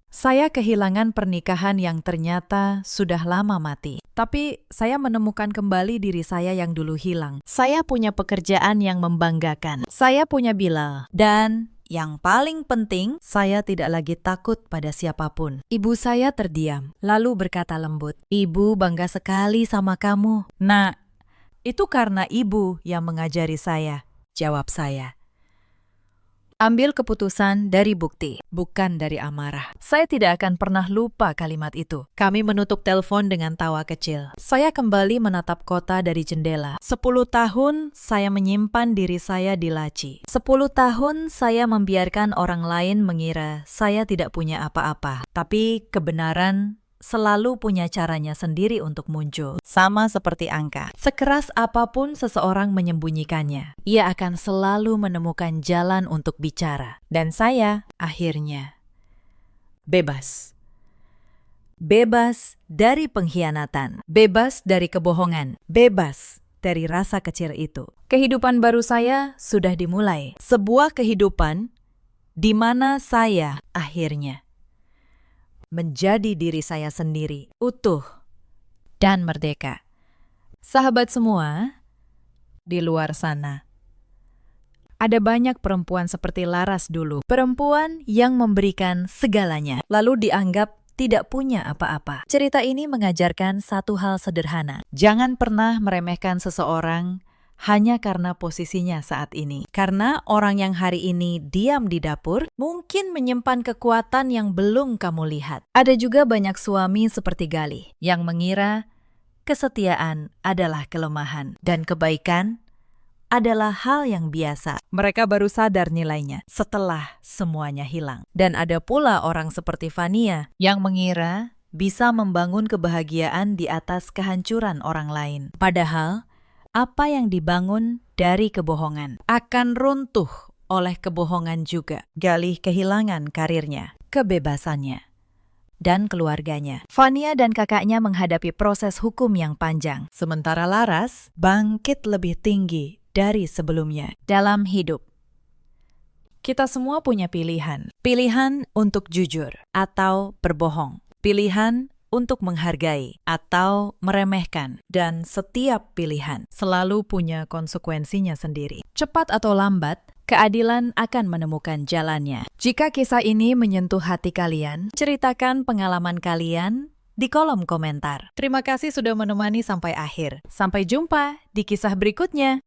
Saya kehilangan pernikahan yang ternyata sudah lama mati. Tapi saya menemukan kembali diri saya yang dulu hilang. Saya punya pekerjaan yang membanggakan. Saya punya Bilal. Dan yang paling penting, saya tidak lagi takut pada siapapun. Ibu saya terdiam, lalu berkata lembut, "Ibu bangga sekali sama kamu." Nah, itu karena ibu yang mengajari saya, Jawab saya. Ambil keputusan dari bukti, bukan dari amarah. Saya tidak akan pernah lupa kalimat itu. Kami menutup telepon dengan tawa kecil. Saya kembali menatap kota dari jendela. 10 tahun saya menyimpan diri saya di laci. 10 tahun saya membiarkan orang lain mengira saya tidak punya apa-apa. Tapi kebenaran selalu punya caranya sendiri untuk muncul. Sama seperti angka. Sekeras apapun seseorang menyembunyikannya, ia akan selalu menemukan jalan untuk bicara. Dan saya Akhirnya, bebas. Bebas dari pengkhianatan, bebas dari kebohongan, bebas dari rasa kecil itu. Kehidupan baru saya sudah dimulai. Sebuah kehidupan di mana saya akhirnya menjadi diri saya sendiri, utuh dan merdeka. Sahabat semua, di luar sana, ada banyak perempuan seperti Laras dulu. Perempuan yang memberikan segalanya, lalu dianggap tidak punya apa-apa. Cerita ini mengajarkan satu hal sederhana. Jangan pernah meremehkan seseorang hanya karena posisinya saat ini. Karena orang yang hari ini diam di dapur mungkin menyimpan kekuatan yang belum kamu lihat. Ada juga banyak suami seperti Galih yang mengira kesetiaan adalah kelemahan dan kebaikan adalah hal yang biasa. Mereka baru sadar nilainya setelah semuanya hilang. Dan ada pula orang seperti Fania yang mengira bisa membangun kebahagiaan di atas kehancuran orang lain. Padahal apa yang dibangun dari kebohongan akan runtuh oleh kebohongan juga. Galih kehilangan karirnya, kebebasannya, dan keluarganya. Fania dan kakaknya menghadapi proses hukum yang panjang, sementara Laras bangkit lebih tinggi dari sebelumnya dalam hidup. Kita semua punya pilihan. Pilihan untuk jujur atau berbohong. Pilihan untuk menghargai atau meremehkan. Dan setiap pilihan selalu punya konsekuensinya sendiri. Cepat atau lambat, keadilan akan menemukan jalannya. Jika kisah ini menyentuh hati kalian, ceritakan pengalaman kalian di kolom komentar. Terima kasih sudah menemani sampai akhir. Sampai jumpa di kisah berikutnya.